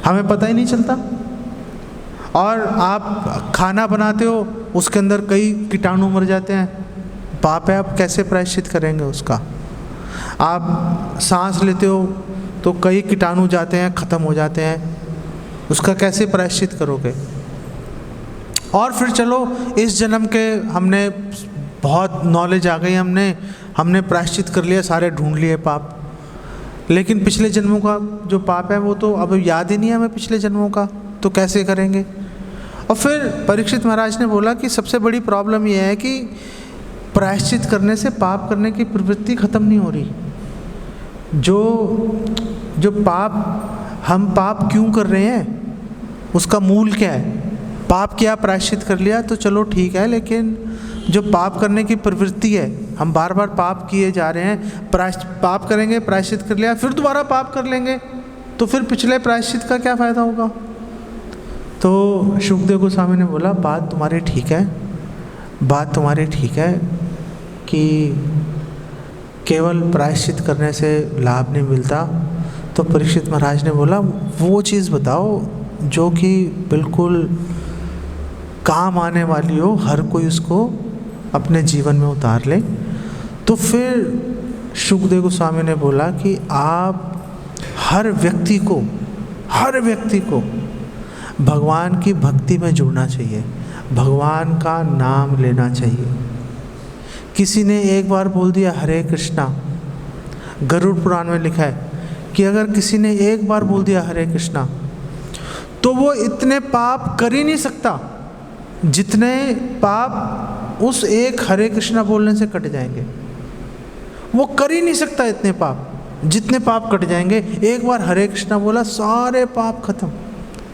हमें पता ही नहीं चलता। और आप खाना बनाते हो उसके अंदर कई कीटाणु मर जाते हैं, पाप है, आप कैसे प्रायश्चित करेंगे उसका। आप सांस लेते हो तो कई कीटाणु जाते हैं, ख़त्म हो जाते हैं, उसका कैसे प्रायश्चित करोगे? और फिर चलो इस जन्म के हमने बहुत नॉलेज आ गई, हमने प्रायश्चित कर लिया, सारे ढूंढ लिए पाप, लेकिन पिछले जन्मों का जो पाप है वो तो अब याद ही नहीं है हमें पिछले जन्मों का, तो कैसे करेंगे? और फिर परीक्षित महाराज ने बोला कि सबसे बड़ी प्रॉब्लम यह है कि प्रायश्चित करने से पाप करने की प्रवृत्ति ख़त्म नहीं हो रही। जो पाप, हम पाप क्यों कर रहे हैं, उसका मूल क्या है? पाप किया, प्रायश्चित कर लिया तो चलो ठीक है, लेकिन जो पाप करने की प्रवृत्ति है, हम बार बार पाप किए जा रहे हैं, पाप करेंगे, प्रायश्चित कर लिया, फिर दोबारा पाप कर लेंगे, तो फिर पिछले प्रायश्चित का क्या फ़ायदा होगा? तो शुकदेव गोस्वामी ने बोला बात तुम्हारी ठीक है, बात तुम्हारी ठीक है कि केवल प्रायश्चित करने से लाभ नहीं मिलता। तो परीक्षित महाराज ने बोला वो चीज़ बताओ जो कि बिल्कुल काम आने वाली हो, हर कोई उसको अपने जीवन में उतार ले। तो फिर शुकदेव गोस्वामी ने बोला कि आप हर व्यक्ति को भगवान की भक्ति में जुड़ना चाहिए, भगवान का नाम लेना चाहिए। किसी ने एक बार बोल दिया हरे कृष्णा, गरुड़ पुराण में लिखा है कि अगर किसी ने एक बार बोल दिया हरे कृष्णा तो वो इतने पाप कर ही नहीं सकता जितने पाप उस एक हरे कृष्णा बोलने से कट जाएंगे। वो कर ही नहीं सकता इतने पाप, जितने पाप कट जाएंगे। एक बार हरे कृष्णा बोला, सारे पाप खत्म,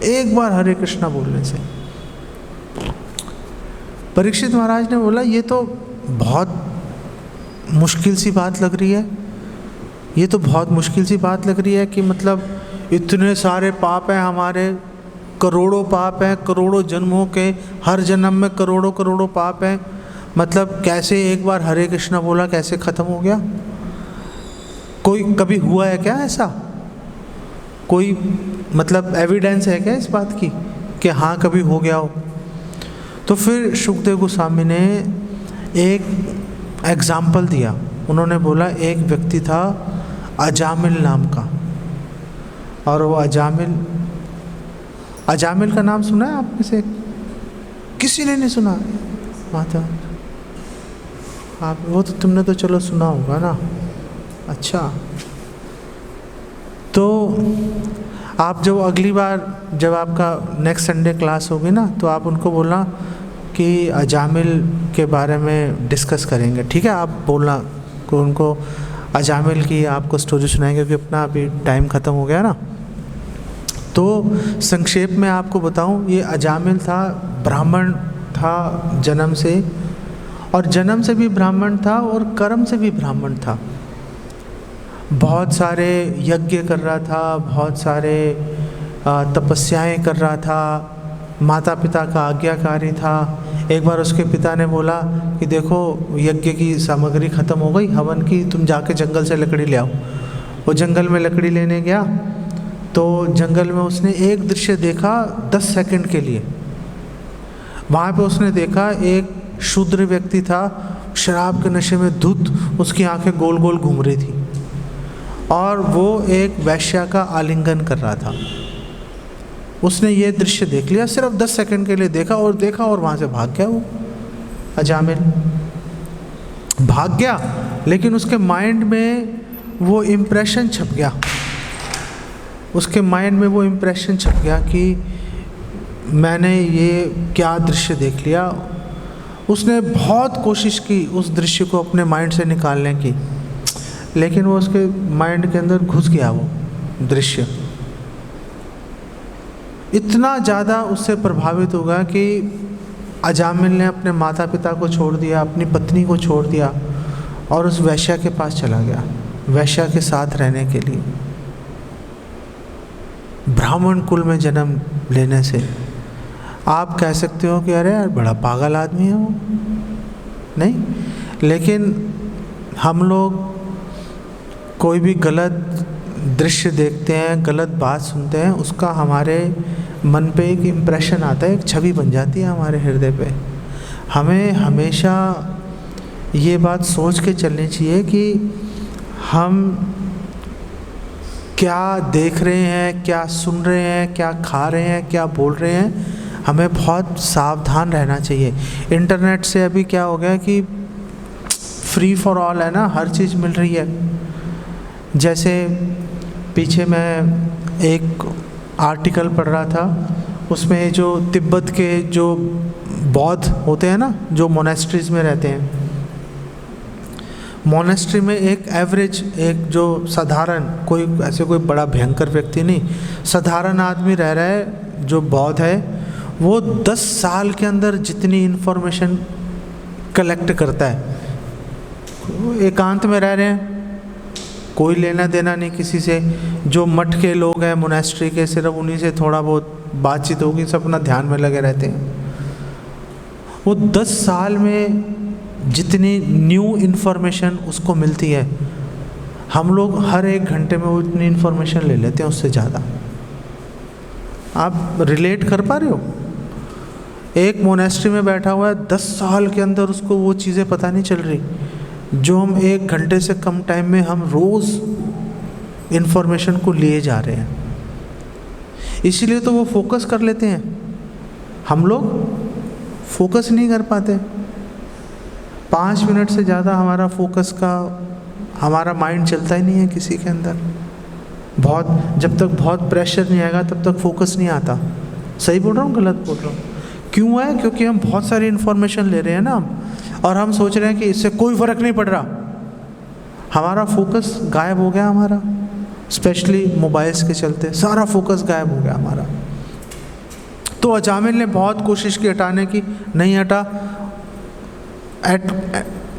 एक बार हरे कृष्णा बोलने से। परीक्षित महाराज ने बोला ये तो बहुत मुश्किल सी बात लग रही है, ये तो बहुत मुश्किल सी बात लग रही है कि मतलब इतने सारे पाप हैं हमारे, करोड़ों पाप हैं, करोड़ों जन्मों के, हर जन्म में करोड़ों करोड़ों पाप हैं, मतलब कैसे एक बार हरे कृष्णा बोला कैसे ख़त्म हो गया? कोई कभी हुआ है क्या ऐसा? कोई मतलब एविडेंस है क्या इस बात की कि हाँ कभी हो गया हो? तो फिर शुकदेव गोस्वामी ने एक एग्ज़ाम्पल दिया। उन्होंने बोला एक व्यक्ति था अजामिल नाम का, और वो अजामिल का नाम सुना है आप में से? किसी ने नहीं सुना? माता आप वो तो तुमने तो चलो सुना होगा ना। अच्छा, तो आप जब अगली बार जब आपका नेक्स्ट संडे क्लास होगी ना तो आप उनको बोलना कि अजामिल के बारे में डिस्कस करेंगे, ठीक है? आप बोलना कि उनको अजामिल की आपको स्टोरी सुनाएंगे, क्योंकि अपना अभी टाइम ख़त्म हो गया ना। तो संक्षेप में आपको बताऊं, ये अजामिल था, ब्राह्मण था जन्म से, और जन्म से भी ब्राह्मण था और कर्म से भी ब्राह्मण था। बहुत सारे यज्ञ कर रहा था, बहुत सारे तपस्याएं कर रहा था, माता पिता का आज्ञाकारी था। एक बार उसके पिता ने बोला कि देखो यज्ञ की सामग्री ख़त्म हो गई हवन की, तुम जाके जंगल से लकड़ी ले आओ। वो जंगल में लकड़ी लेने गया तो जंगल में उसने एक दृश्य देखा 10 सेकंड के लिए। वहाँ पे उसने देखा एक शूद्र व्यक्ति था, शराब के नशे में धुत, उसकी आंखें गोल गोल घूम रही थी और वो एक वैश्या का आलिंगन कर रहा था। उसने ये दृश्य देख लिया, सिर्फ 10 सेकंड के लिए देखा और वहाँ से भाग गया। वो अजामिल भाग गया, लेकिन उसके माइंड में वो इम्प्रेशन छप गया, उसके माइंड में वो इम्प्रेशन छप गया कि मैंने ये क्या दृश्य देख लिया। उसने बहुत कोशिश की उस दृश्य को अपने माइंड से निकालने की, लेकिन वो उसके माइंड के अंदर घुस गया। वो दृश्य इतना ज़्यादा उससे प्रभावित हो गया कि अजामिल ने अपने माता पिता को छोड़ दिया, अपनी पत्नी को छोड़ दिया और उस वैश्या के पास चला गया, वैश्या के साथ रहने के लिए। ब्राह्मण कुल में जन्म लेने से आप कह सकते हो कि अरे यार बड़ा पागल आदमी है वो, नहीं, लेकिन हम लोग कोई भी गलत दृश्य देखते हैं, गलत बात सुनते हैं, उसका हमारे मन पे एक इम्प्रेशन आता है, एक छवि बन जाती है हमारे हृदय पे। हमें हमेशा ये बात सोच के चलनी चाहिए कि हम क्या देख रहे हैं, क्या सुन रहे हैं, क्या खा रहे हैं, क्या बोल रहे हैं, हमें बहुत सावधान रहना चाहिए। इंटरनेट से अभी क्या हो गया कि फ्री फॉर ऑल है ना, हर चीज़ मिल रही है। जैसे पीछे मैं एक आर्टिकल पढ़ रहा था, उसमें जो तिब्बत के जो बौद्ध होते हैं ना, जो मोनेस्ट्रीज़ में रहते हैं, मोनेस्ट्री में एक एवरेज, एक जो साधारण, कोई ऐसे कोई बड़ा भयंकर व्यक्ति नहीं, साधारण आदमी रह रहा है जो बौद्ध है, वो 10 साल के अंदर जितनी इन्फॉर्मेशन कलेक्ट करता है, वो एकांत में रह रहे हैं, कोई लेना देना नहीं किसी से। जो मठ के लोग हैं मोनेस्ट्री के, सिर्फ उन्हीं से थोड़ा बहुत बातचीत होगी, सब अपना ध्यान में लगे रहते हैं। वो 10 साल में जितनी न्यू इन्फॉर्मेशन उसको मिलती है, हम लोग हर 1 घंटे में वो इतनी इन्फॉर्मेशन ले लेते हैं, उससे ज़्यादा। आप रिलेट कर पा रहे हो? एक मोनेस्ट्री में बैठा हुआ है, 10 साल के अंदर उसको वो चीज़ें पता नहीं चल रही जो हम 1 घंटे से कम टाइम में हम रोज़ इन्फॉर्मेशन को लिए जा रहे हैं। इसीलिए तो वो फोकस कर लेते हैं, हम लोग फोकस नहीं कर पाते। 5 मिनट से ज़्यादा हमारा फोकस का, हमारा माइंड चलता ही नहीं है किसी के अंदर। जब तक बहुत प्रेशर नहीं आएगा तब तक फोकस नहीं आता। सही बोल रहा हूँ, गलत बोल रहा हूँ? क्यों है? क्योंकि हम बहुत सारी इन्फॉर्मेशन ले रहे हैं ना, और हम सोच रहे हैं कि इससे कोई फ़र्क नहीं पड़ रहा। हमारा फोकस गायब हो गया, हमारा स्पेशली मोबाइल्स के चलते सारा फोकस गायब हो गया हमारा। तो अजामिल ने बहुत कोशिश की हटाने की, नहीं हटा।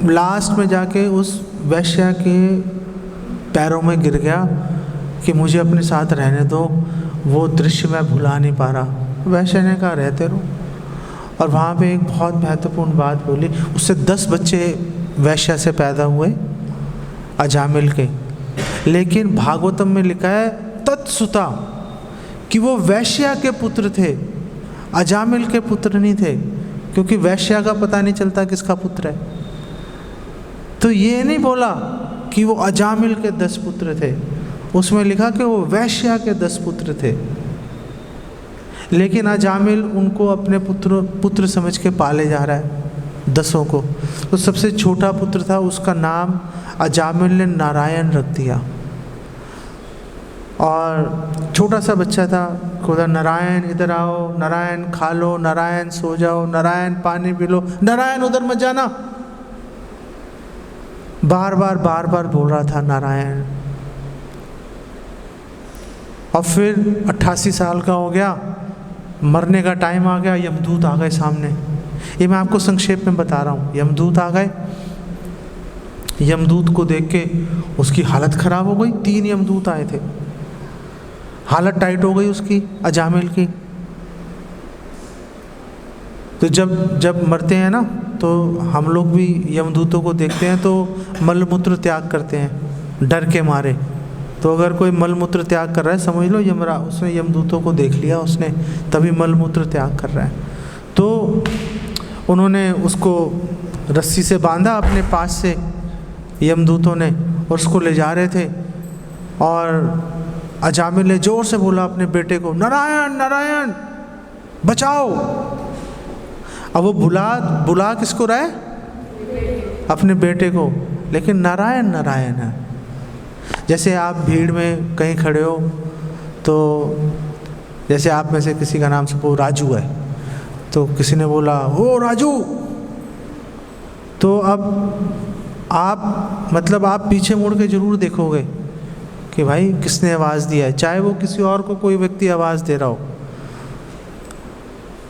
लास्ट में जाके उस वैश्या के पैरों में गिर गया कि मुझे अपने साथ रहने दो, वो दृश्य मैं भुला नहीं पा रहा। वैश्या ने कहा रहते रहो। और वहाँ पे एक बहुत महत्वपूर्ण बात बोली, उससे 10 बच्चे वैश्या से पैदा हुए अजामिल के, लेकिन भागवतम में लिखा है तत्सुता कि वो वैश्या के पुत्र थे, अजामिल के पुत्र नहीं थे, क्योंकि वैश्या का पता नहीं चलता किसका पुत्र है। तो ये नहीं बोला कि वो अजामिल के 10 पुत्र थे, उसमें लिखा कि वो वैश्या के 10 पुत्र थे। लेकिन अजामिल उनको अपने पुत्र समझ के पाले जा रहा है 10 को। तो सबसे छोटा पुत्र था, उसका नाम अजामिल ने नारायण रख दिया। और छोटा सा बच्चा था, खुदा नारायण इधर आओ, नारायण खा लो, नारायण सो जाओ, नारायण पानी पी लो, नारायण उधर मत जाना, बार बार बोल रहा था नारायण। और फिर 88 साल का हो गया, मरने का टाइम आ गया, यमदूत आ गए सामने। ये मैं आपको संक्षेप में बता रहा हूँ। यमदूत आ गए, यमदूत को देख के उसकी हालत ख़राब हो गई। 3 यमदूत आए थे, हालत टाइट हो गई उसकी, अजामिल की। तो जब मरते हैं ना, तो हम लोग भी यमदूतों को देखते हैं तो मलमूत्र त्याग करते हैं डर के मारे। तो अगर कोई मलमूत्र त्याग कर रहा है, समझ लो यमराज, उसने यमदूतों को देख लिया उसने, तभी मलमूत्र त्याग कर रहा है। तो उन्होंने उसको रस्सी से बांधा अपने पास से, यमदूतों ने, और उसको ले जा रहे थे। और अजामिल ने जोर से बोला अपने बेटे को, नारायण नारायण बचाओ। अब वो बुला किसको रहा है? अपने बेटे को, लेकिन नारायण नारायण है। जैसे आप भीड़ में कहीं खड़े हो, तो जैसे आप में से किसी का नाम सपोज राजू है, तो किसी ने बोला ओ राजू, तो अब आप पीछे मुड़ के ज़रूर देखोगे कि भाई किसने आवाज़ दिया है, चाहे वो किसी और को कोई व्यक्ति आवाज़ दे रहा हो।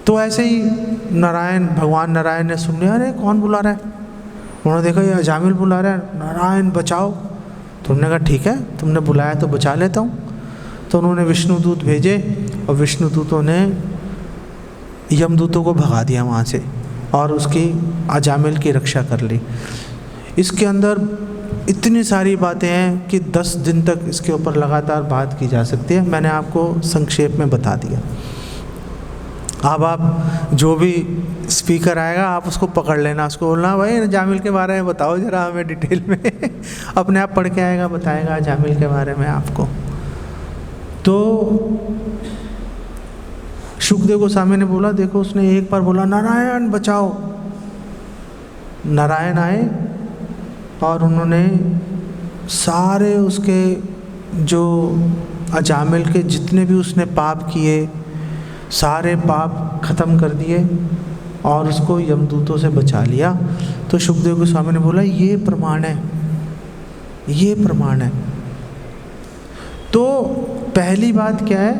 तो ऐसे ही भगवान नारायण ने सुन लिया, अरे कौन बुला रहा है? उन्होंने देखा ये अजामिल बुला रहा है, नारायण बचाओ। तो उन्होंने कहा ठीक है, तुमने बुलाया तो बचा लेता हूँ। तो उन्होंने विष्णुदूत भेजे, और विष्णुदूतों ने यमदूतों को भगा दिया वहाँ से, और उसकी अजामिल की रक्षा कर ली। इसके अंदर इतनी सारी बातें हैं कि 10 दिन तक इसके ऊपर लगातार बात की जा सकती है। मैंने आपको संक्षेप में बता दिया। अब आप जो भी स्पीकर आएगा आप उसको पकड़ लेना, उसको बोलना भाई जामिल के बारे में बताओ ज़रा हमें डिटेल में। अपने आप पढ़ के आएगा, बताएगा जामिल के बारे में आपको। तो शुकदेव गोस्वामी ने बोला, देखो उसने एक बार बोला नारायण बचाओ, नारायण आए और उन्होंने सारे उसके जो अजामिल के जितने भी उसने पाप किए सारे पाप खत्म कर दिए और उसको यमदूतों से बचा लिया। तो शुकदेव गोस्वामी ने बोला ये प्रमाण है, ये प्रमाण है। तो पहली बात क्या है,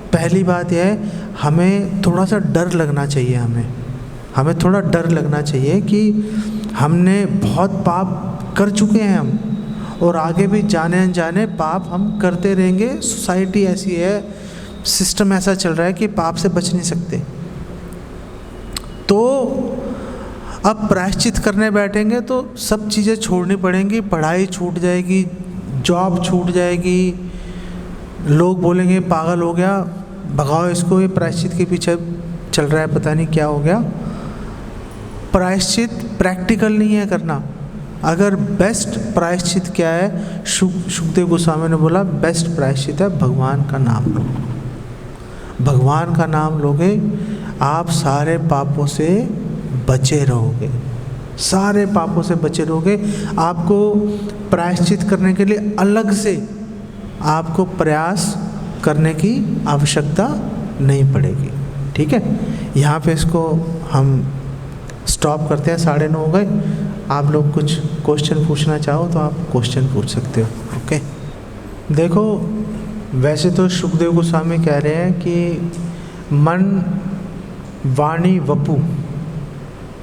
पहली बात यह है हमें थोड़ा सा डर लगना चाहिए, हमें थोड़ा डर लगना चाहिए कि हमने बहुत पाप कर चुके हैं हम, और आगे भी जाने अनजाने पाप हम करते रहेंगे। सोसाइटी ऐसी है, सिस्टम ऐसा चल रहा है कि पाप से बच नहीं सकते। तो अब प्रायश्चित करने बैठेंगे तो सब चीज़ें छोड़नी पड़ेंगी, पढ़ाई छूट जाएगी, जॉब छूट जाएगी, लोग बोलेंगे पागल हो गया, भगाओ इसको, ये प्रायश्चित के पीछे चल रहा है, पता नहीं क्या हो गया। प्रायश्चित प्रैक्टिकल नहीं है करना। अगर बेस्ट प्रायश्चित क्या है, शुकदेव गोस्वामी ने बोला बेस्ट प्रायश्चित है भगवान का नाम लो। भगवान का नाम लोगे आप सारे पापों से बचे रहोगे, सारे पापों से बचे रहोगे। आपको प्रायश्चित करने के लिए अलग से आपको प्रयास करने की आवश्यकता नहीं पड़ेगी। ठीक है, यहाँ पे इसको हम स्टॉप करते हैं, 9:30 हो गए। आप लोग कुछ क्वेश्चन पूछना चाहो तो आप क्वेश्चन पूछ सकते हो। ओके, देखो वैसे तो शुकदेव गोस्वामी कह रहे हैं कि मन, वाणी, वपु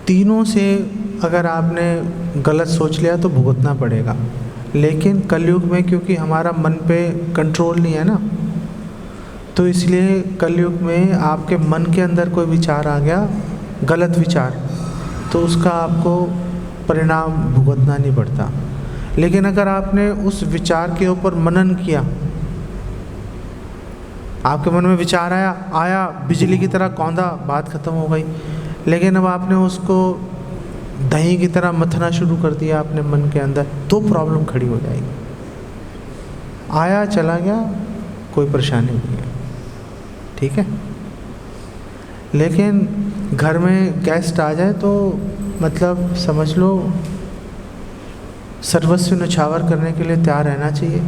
तीनों से अगर आपने गलत सोच लिया तो भुगतना पड़ेगा। लेकिन कलयुग में क्योंकि हमारा मन पे कंट्रोल नहीं है ना, तो इसलिए कलयुग में आपके मन के अंदर कोई विचार आ गया, गलत विचार, तो उसका आपको परिणाम भुगतना नहीं पड़ता। लेकिन अगर आपने उस विचार के ऊपर मनन किया, आपके मन में विचार आया बिजली की तरह कौंधा, बात खत्म हो गई। लेकिन अब आपने उसको दही की तरह मथना शुरू कर दिया अपने मन के अंदर, तो प्रॉब्लम खड़ी हो जाएगी। आया चला गया, कोई परेशानी नहीं है। ठीक है, लेकिन घर में गेस्ट आ जाए तो मतलब समझ लो सर्वस्व न्यौछावर करने के लिए तैयार रहना चाहिए।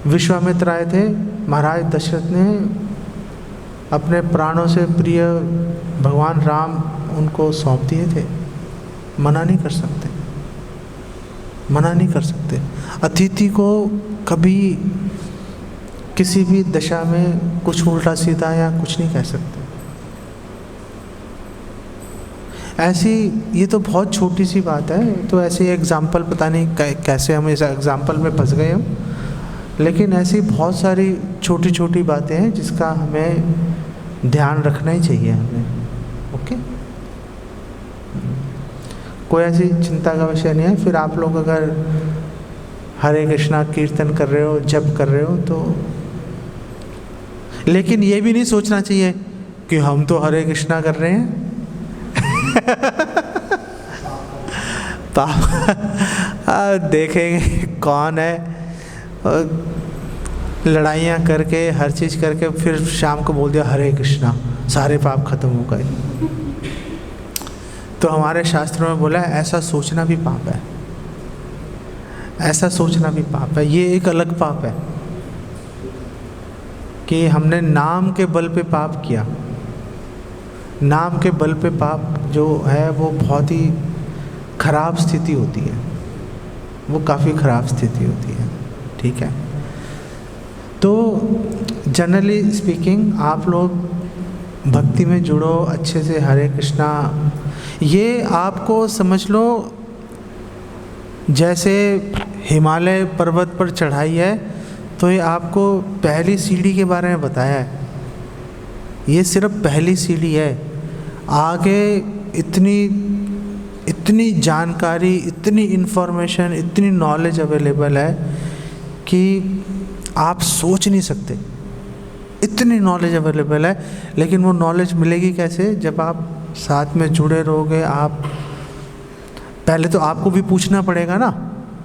विश्वामित्र आए थे, महाराज दशरथ ने अपने प्राणों से प्रिय भगवान राम उनको सौंप दिए थे। मना नहीं कर सकते, मना नहीं कर सकते। अतिथि को कभी किसी भी दशा में कुछ उल्टा सीधा या कुछ नहीं कह सकते। ऐसी ये तो बहुत छोटी सी बात है, तो ऐसे एग्जाम्पल पता नहीं कैसे हम इस एग्जाम्पल में फंस गए हम, लेकिन ऐसी बहुत सारी छोटी छोटी बातें हैं जिसका हमें ध्यान रखना ही चाहिए हमें। ओके, कोई ऐसी चिंता का विषय नहीं है। फिर आप लोग अगर हरे कृष्णा कीर्तन कर रहे हो, जप कर रहे हो, तो लेकिन ये भी नहीं सोचना चाहिए कि हम तो हरे कृष्णा कर रहे हैं देखेंगे कौन है, लड़ाइयाँ करके हर चीज़ करके फिर शाम को बोल दिया हरे कृष्णा, सारे पाप खत्म हो गए। तो हमारे शास्त्रों में बोला है ऐसा सोचना भी पाप है, ऐसा सोचना भी पाप है। ये एक अलग पाप है कि हमने नाम के बल पे पाप किया। नाम के बल पे पाप जो है वो बहुत ही खराब स्थिति होती है, वो काफ़ी ख़राब स्थिति होती है। ठीक है, तो जनरली स्पीकिंग आप लोग भक्ति में जुड़ो अच्छे से, हरे कृष्णा। ये आपको समझ लो जैसे हिमालय पर्वत पर चढ़ाई है, तो ये आपको पहली सीढ़ी के बारे में बताया है। ये सिर्फ पहली सीढ़ी है, आगे इतनी जानकारी, इतनी इन्फॉर्मेशन, इतनी नॉलेज अवेलेबल है कि आप सोच नहीं सकते, इतनी नॉलेज अवेलेबल है। लेकिन वो नॉलेज मिलेगी कैसे? जब आप साथ में जुड़े रहोगे। आप पहले तो आपको भी पूछना पड़ेगा ना,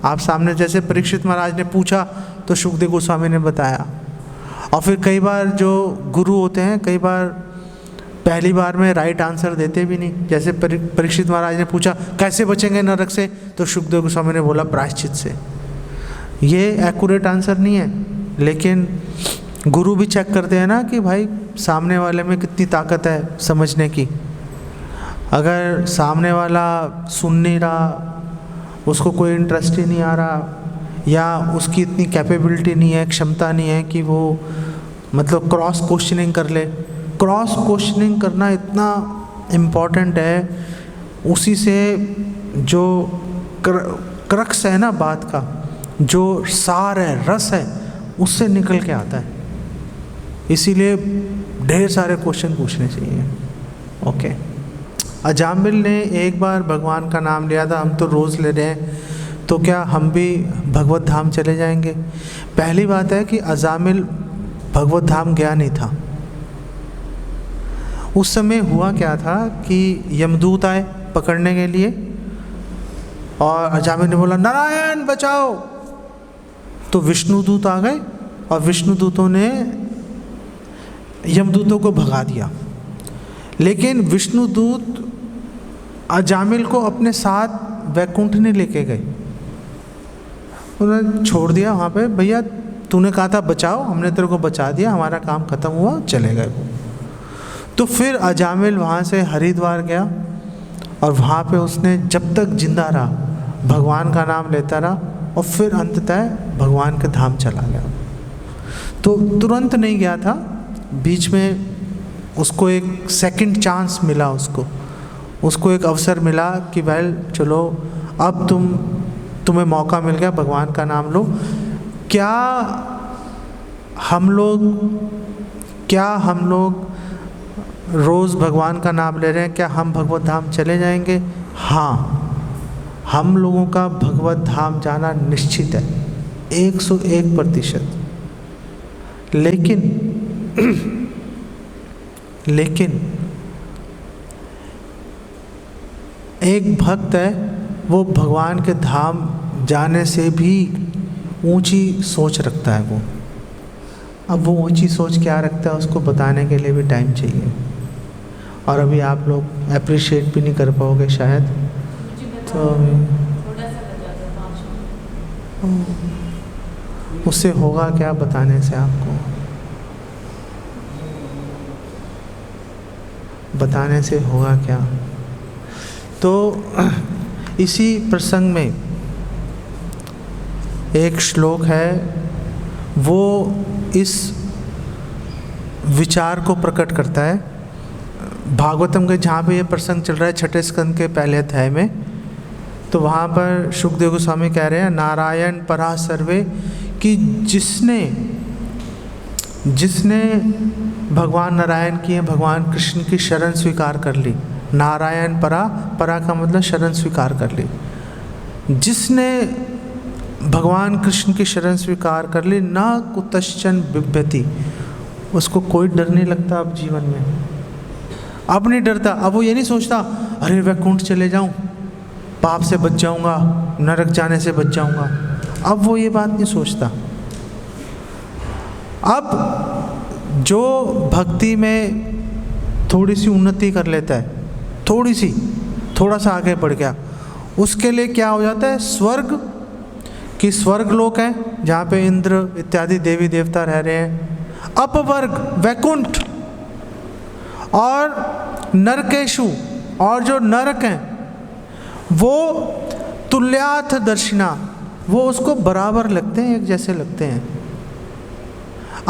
आप सामने जैसे परीक्षित महाराज ने पूछा तो शुकदेव गोस्वामी ने बताया, और फिर कई बार जो गुरु होते हैं कई बार पहली बार में राइट आंसर देते भी नहीं। जैसे परीक्षित महाराज ने पूछा कैसे बचेंगे नरक से, तो शुकदेव गोस्वामी ने बोला प्रायश्चित से। ये एक्यूरेट आंसर नहीं है, लेकिन गुरु भी चेक करते हैं ना कि भाई सामने वाले में कितनी ताकत है समझने की। अगर सामने वाला सुन नहीं रहा, उसको कोई इंटरेस्ट ही नहीं आ रहा, या उसकी इतनी कैपेबिलिटी नहीं है, क्षमता नहीं है कि वो मतलब क्रॉस क्वेश्चनिंग कर ले। क्रॉस क्वेश्चनिंग करना इतना इम्पॉर्टेंट है, उसी से जो क्रक्स है ना बात का, जो सार है, रस है, उससे निकल के आता है। इसीलिए ढेर सारे क्वेश्चन पूछने चाहिए। ओके, अजामिल ने एक बार भगवान का नाम लिया था, हम तो रोज़ ले रहे हैं, तो क्या हम भी भगवत धाम चले जाएंगे? पहली बात है कि अजामिल भगवत धाम गया नहीं था। उस समय हुआ क्या था कि यमदूत आए पकड़ने के लिए, और अजामिल ने बोला नारायण बचाओ, तो विष्णुदूत आ गए और विष्णुदूतों ने यमदूतों को भगा दिया। लेकिन विष्णुदूत अजामिल को अपने साथ वैकुंठ नहीं लेके गए, उन्होंने छोड़ दिया वहाँ पे। भैया तूने कहा था बचाओ, हमने तेरे को बचा दिया, हमारा काम ख़त्म हुआ, चले गए वो। तो फिर अजामिल वहाँ से हरिद्वार गया और वहाँ पे उसने जब तक जिंदा रहा भगवान का नाम लेता रहा, और फिर अंततः भगवान के धाम चला गया। तो तुरंत नहीं गया था, बीच में उसको एक सेकंड चांस मिला, उसको एक अवसर मिला कि वेल चलो अब तुम्हें मौका मिल गया, भगवान का नाम लो। क्या हम लोग रोज़ भगवान का नाम ले रहे हैं, क्या हम भगवत धाम चले जाएंगे? हाँ, हम लोगों का भगवत धाम जाना निश्चित है 101%। लेकिन एक भक्त है, वो भगवान के धाम जाने से भी ऊंची सोच रखता है वो। अब वो ऊंची सोच क्या रखता है उसको बताने के लिए भी टाइम चाहिए, और अभी आप लोग अप्रिशिएट भी नहीं कर पाओगे शायद। तो उससे होगा क्या बताने से? आपको बताने से होगा क्या? तो इसी प्रसंग में एक श्लोक है, वो इस विचार को प्रकट करता है। भागवतम के जहाँ पे ये प्रसंग चल रहा है 6ठे स्कंद के पहले अध्याय में, तो वहाँ पर शुकदेव गोस्वामी कह रहे हैं नारायण परा सर्वे, कि जिसने भगवान नारायण की, भगवान कृष्ण की शरण स्वीकार कर ली। नारायण परा का मतलब शरण स्वीकार कर ली। जिसने भगवान कृष्ण की शरण स्वीकार कर ली, ना कुतश्चन बिभ्यति, उसको कोई डर नहीं लगता अब जीवन में। अब नहीं डरता, अब वो ये नहीं सोचता अरे वैकुंठ चले जाऊं, पाप से बच जाऊंगा, नरक जाने से बच जाऊंगा। अब वो ये बात नहीं सोचता। अब जो भक्ति में थोड़ी सी उन्नति कर लेता है, थोड़ा सा आगे बढ़ गया, उसके लिए क्या हो जाता है? स्वर्ग की स्वर्ग लोक है जहाँ पे इंद्र इत्यादि देवी देवता रह रहे हैं। अपवर्ग वैकुंठ, और नरकेशु, और जो नरक हैं वो तुल्याथ दर्शिना, वो उसको बराबर लगते हैं, एक जैसे लगते हैं।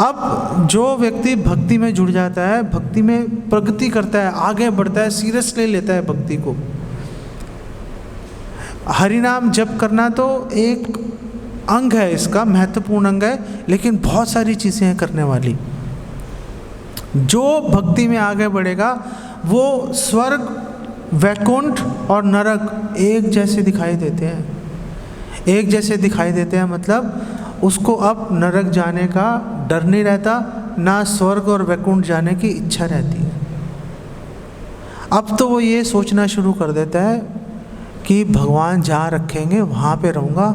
अब जो व्यक्ति भक्ति में जुड़ जाता है, भक्ति में प्रगति करता है, आगे बढ़ता है, सीरियसली लेता है भक्ति को। हरिनाम जप करना तो एक अंग है, इसका महत्वपूर्ण अंग है, लेकिन बहुत सारी चीज़ें हैं करने वाली। जो भक्ति में आगे बढ़ेगा वो स्वर्ग, वैकुंठ और नरक एक जैसे दिखाई देते हैं। एक जैसे दिखाई देते हैं मतलब उसको अब नरक जाने का डर नहीं रहता, ना स्वर्ग और वैकुंठ जाने की इच्छा रहती है। अब तो वो ये सोचना शुरू कर देता है कि भगवान जहाँ रखेंगे वहाँ पे रहूँगा,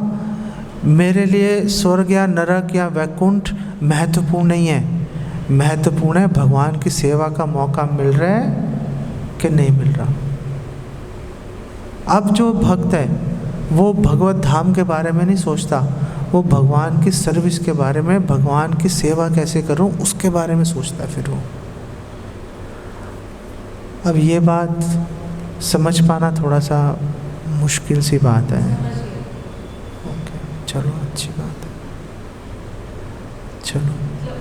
मेरे लिए स्वर्ग या नरक या वैकुंठ महत्वपूर्ण नहीं है। महत्वपूर्ण है भगवान की सेवा का मौका मिल रहा है कि नहीं मिल रहा। अब जो भक्त है वो भगवत धाम के बारे में नहीं सोचता, वो भगवान की सर्विस के बारे में, भगवान की सेवा कैसे करूं उसके बारे में सोचता है फिर वो। अब ये बात समझ पाना थोड़ा सा मुश्किल सी बात है। ओके, चलो अच्छी बात है। चलो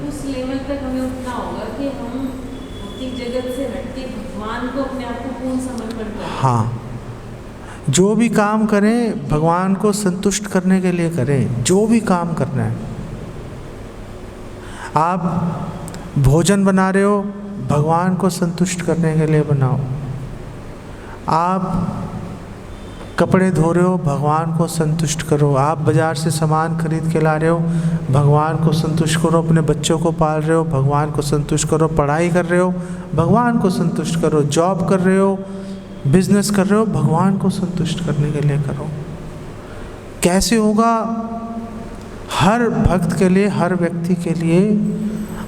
उस लेवल तक हमें उठना होगा कि हम भौतिक जगत से हट के भगवान को अपने आप को पूर्ण समर्पण करें। हाँ, जो भी काम करें भगवान को संतुष्ट करने के लिए करें। जो भी काम करना है, आप भोजन बना रहे हो भगवान को संतुष्ट करने के लिए बनाओ। आप कपड़े धो रहे हो भगवान को संतुष्ट करो। आप बाज़ार से सामान खरीद के ला रहे हो भगवान को संतुष्ट करो। अपने बच्चों को पाल रहे हो भगवान को संतुष्ट करो। पढ़ाई कर रहे हो भगवान को संतुष्ट करो। जॉब कर रहे हो, बिजनेस कर रहे हो, भगवान को संतुष्ट करने के लिए करो। कैसे होगा? हर भक्त के लिए, हर व्यक्ति के लिए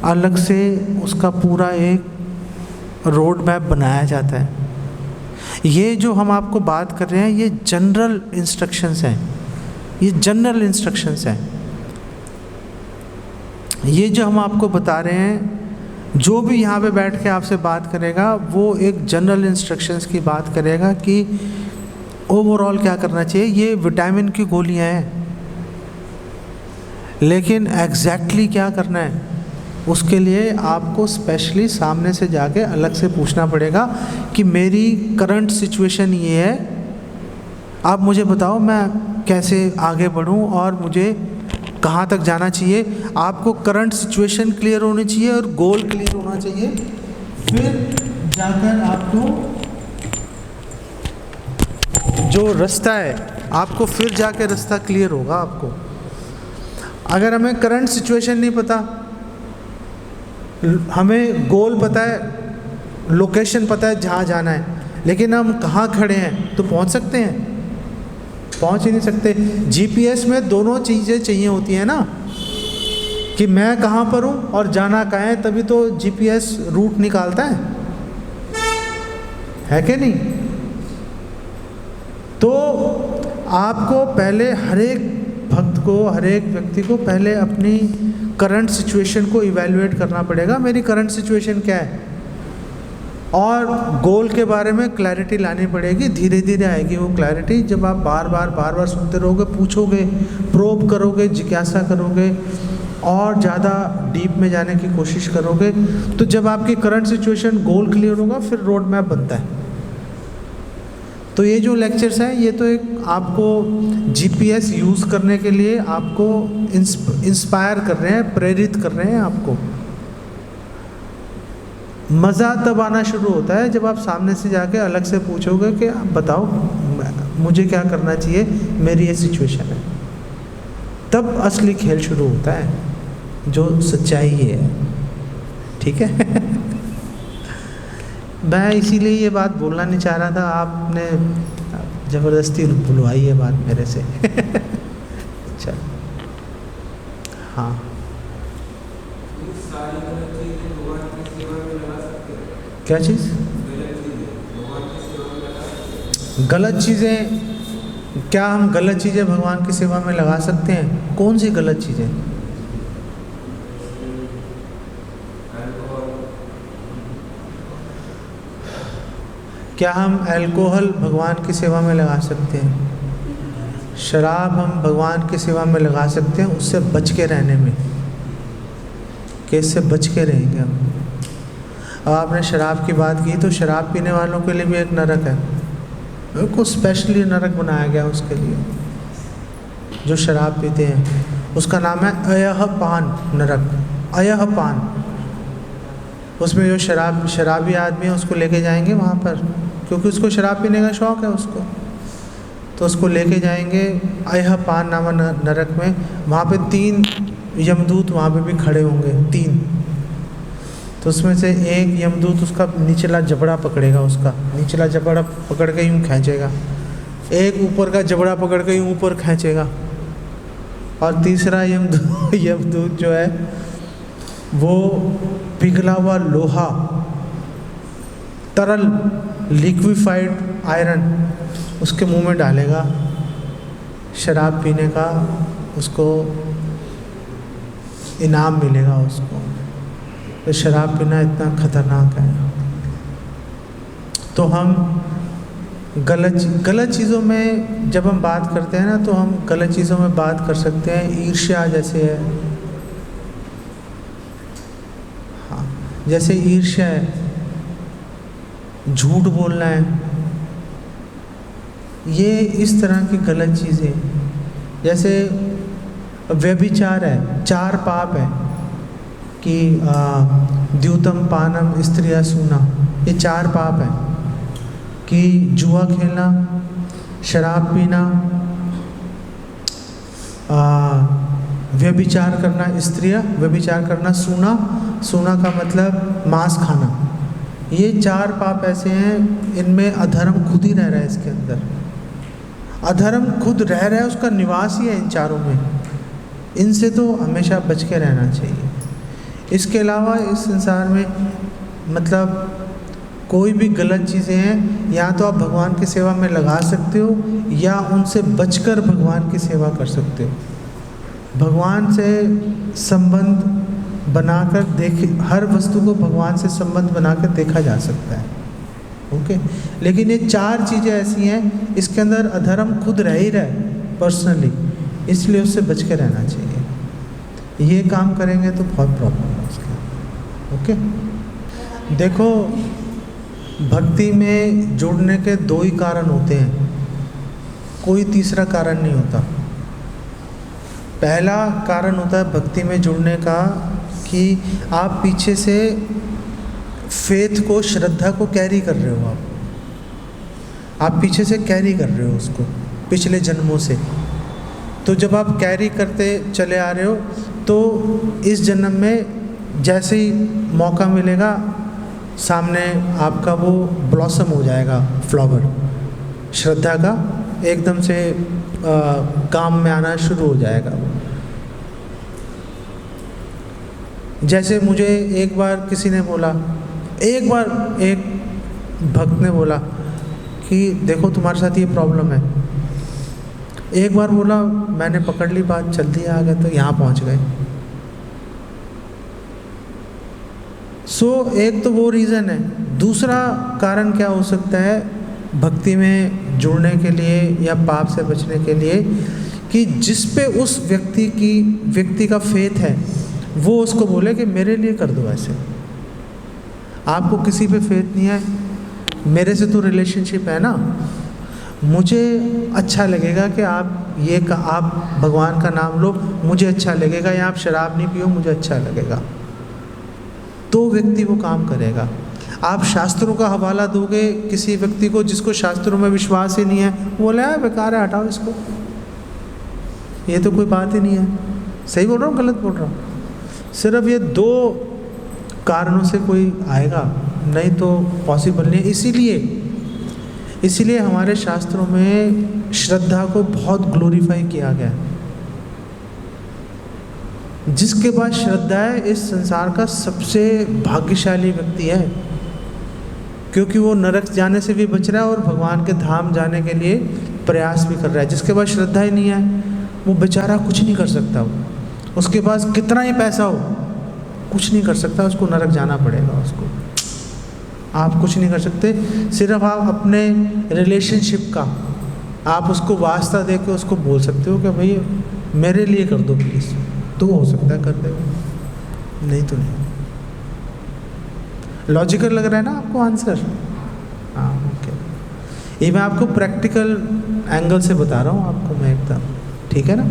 अलग से उसका पूरा एक रोड मैप बनाया जाता है। ये जो हम आपको बात कर रहे हैं ये जनरल इंस्ट्रक्शंस हैं, ये जनरल इंस्ट्रक्शंस हैं। ये जो हम आपको बता रहे हैं, जो भी यहाँ पे बैठ के आपसे बात करेगा वो एक जनरल इंस्ट्रक्शंस की बात करेगा कि ओवरऑल क्या करना चाहिए। ये विटामिन की गोलियाँ हैं, लेकिन एग्जैक्टली क्या करना है उसके लिए आपको स्पेशली सामने से जाके अलग से पूछना पड़ेगा कि मेरी करंट सिचुएशन ये है, आप मुझे बताओ मैं कैसे आगे बढ़ूं और मुझे कहाँ तक जाना चाहिए। आपको करंट सिचुएशन क्लियर होनी चाहिए और गोल क्लियर होना चाहिए, फिर जाकर आपको जो रास्ता है आपको फिर जाके रास्ता क्लियर होगा आपको। अगर हमें करंट सिचुएशन नहीं पता, हमें गोल पता है, लोकेशन पता है जहाँ जाना है, लेकिन हम कहाँ खड़े हैं तो पहुँच सकते हैं? पहुँच ही नहीं सकते। जीपीएस में दोनों चीज़ें चाहिए होती हैं ना, कि मैं कहाँ पर हूँ और जाना कहाँ है, तभी तो जीपीएस रूट निकालता है कि नहीं? तो आपको पहले हर एक भक्त को, हर एक व्यक्ति को पहले अपनी करंट सिचुएशन को इवैल्यूएट करना पड़ेगा। मेरी करंट सिचुएशन क्या है, और गोल के बारे में क्लैरिटी लानी पड़ेगी। धीरे धीरे आएगी वो क्लैरिटी जब आप बार बार सुनते रहोगे, पूछोगे, प्रोब करोगे, जिज्ञासा करोगे और ज़्यादा डीप में जाने की कोशिश करोगे। तो जब आपकी करंट सिचुएशन गोल क्लियर होगा फिर रोड मैप बनता है। तो ये जो लेक्चर्स हैं ये तो एक आपको जीपीएस यूज़ करने के लिए आपको इंस्पायर कर रहे हैं, प्रेरित कर रहे हैं आपको। मज़ा तब आना शुरू होता है जब आप सामने से जाके अलग से पूछोगे कि आप बताओ मुझे क्या करना चाहिए, मेरी ये सिचुएशन है। तब असली खेल शुरू होता है, जो सच्चाई है। ठीक है? मैं इसीलिए ये बात बोलना नहीं चाह रहा था, आपने ज़बरदस्ती बुलवाई ये बात मेरे से। चल, हाँ, क्या चीज़? गलत चीज़ें? क्या हम गलत चीज़ें भगवान की सेवा में लगा सकते हैं? कौन सी गलत चीज़ें? क्या हम अल्कोहल भगवान की सेवा में लगा सकते हैं? शराब हम भगवान की सेवा में लगा सकते हैं, उससे बच के रहने में। कैसे बच के रहेंगे हम? अब आपने शराब की बात की, तो शराब पीने वालों के लिए भी एक नरक है, कुछ स्पेशली नरक बनाया गया उसके लिए। जो शराब पीते हैं उसका नाम है अयहपान नरक, अयहपान। उसमें जो शराबी आदमी है उसको लेके जाएंगे वहाँ पर, क्योंकि उसको शराब पीने का शौक़ है उसको, तो उसको लेके जाएंगे अयहपान नामक नरक में। वहाँ पे 3 यमदूत वहाँ पे भी खड़े होंगे, 3। तो उसमें से एक यमदूत उसका निचला जबड़ा पकड़ेगा, उसका निचला जबड़ा पकड़ के यूँ खींचेगा, एक ऊपर का जबड़ा पकड़ के यूँ ऊपर खींचेगा, और तीसरा यमदूत जो है वो पिघला हुआ लोहा, तरल लिक्विफाइड आयरन उसके मुंह में डालेगा, शराब पीने का उसको इनाम मिलेगा उसको। तो शराब पीना इतना खतरनाक है। तो हम गलत चीज़ों में जब हम बात करते हैं ना, तो हम गलत चीज़ों में बात कर सकते हैं। ईर्ष्या जैसे है, हाँ, जैसे ईर्ष्या है, झूठ बोलना है, ये इस तरह की गलत चीज़ें। जैसे व्यभिचार है, 4 पाप है कि द्यूतम पानम स्त्रिया सूना, ये 4 पाप है कि जुआ खेलना, शराब पीना, व्यभिचार करना, स्त्रियाँ व्यभिचार करना, सूना का मतलब मांस खाना। ये 4 पाप ऐसे हैं, इनमें अधर्म खुद ही रह रहा है। इसके अंदर अधर्म खुद रह रहा है, उसका निवास ही है इन चारों में। इनसे तो हमेशा बच के रहना चाहिए। इसके अलावा इस संसार में मतलब कोई भी गलत चीज़ें हैं, या तो आप भगवान की सेवा में लगा सकते हो या उनसे बचकर भगवान की सेवा कर सकते हो। भगवान से संबंध बनाकर हर वस्तु को भगवान से संबंध बनाकर देखा जा सकता है। ओके, लेकिन ये 4 चीज़ें ऐसी हैं, इसके अंदर अधर्म खुद रह ही रहा है पर्सनली, इसलिए उससे बच के रहना चाहिए। ये काम करेंगे तो बहुत प्रॉब्लम है उसका। ओके, देखो भक्ति में जुड़ने के 2 ही कारण होते हैं, कोई तीसरा कारण नहीं होता। पहला कारण होता है भक्ति में जुड़ने का कि आप पीछे से फेथ को, श्रद्धा को कैरी कर रहे हो। आप पीछे से कैरी कर रहे हो उसको पिछले जन्मों से। तो जब आप कैरी करते चले आ रहे हो तो इस जन्म में जैसे ही मौका मिलेगा सामने आपका वो ब्लॉसम हो जाएगा, फ्लावर श्रद्धा का एकदम से काम में आना शुरू हो जाएगा। जैसे मुझे एक बार किसी ने बोला, एक भक्त ने बोला कि देखो तुम्हारे साथ ये प्रॉब्लम है। एक बार बोला, मैंने पकड़ ली बात, जल्दी आ गए तो यहाँ पहुँच गए। एक तो वो रीज़न है। दूसरा कारण क्या हो सकता है भक्ति में जुड़ने के लिए या पाप से बचने के लिए, कि जिस पे उस व्यक्ति का फेथ है वो उसको बोले कि मेरे लिए कर दो ऐसे। आपको किसी पे फेथ नहीं है, मेरे से तो रिलेशनशिप है ना, मुझे अच्छा लगेगा कि आप भगवान का नाम लो, मुझे अच्छा लगेगा, या आप शराब नहीं पियो, मुझे अच्छा लगेगा, तो व्यक्ति वो काम करेगा। आप शास्त्रों का हवाला दोगे किसी व्यक्ति को जिसको शास्त्रों में विश्वास ही नहीं है, बोले है बेकार है, हटाओ इसको, ये तो कोई बात ही नहीं है। सही बोल रहा हूँ, गलत बोल रहा हूँ? सिर्फ ये 2 कारणों से कोई आएगा, नहीं तो पॉसिबल नहीं है। इसीलिए हमारे शास्त्रों में श्रद्धा को बहुत ग्लोरीफाई किया गया है। जिसके पास श्रद्धा है इस संसार का सबसे भाग्यशाली व्यक्ति है, क्योंकि वो नरक जाने से भी बच रहा है और भगवान के धाम जाने के लिए प्रयास भी कर रहा है। जिसके पास श्रद्धा ही नहीं है वो बेचारा कुछ नहीं कर सकता। उसके पास कितना ही पैसा हो, कुछ नहीं कर सकता, उसको नरक जाना पड़ेगा। उसको आप कुछ नहीं कर सकते। सिर्फ आप अपने रिलेशनशिप का आप उसको वास्ता दे के उसको बोल सकते हो कि भाई मेरे लिए कर दो प्लीज़, तो हो सकता है कर देगा, नहीं तो नहीं। लॉजिकल लग रहा है ना आपको आंसर? हाँ, ओके। ये मैं आपको प्रैक्टिकल एंगल से बता रहा हूँ आपको मैं एकदम, ठीक है ना?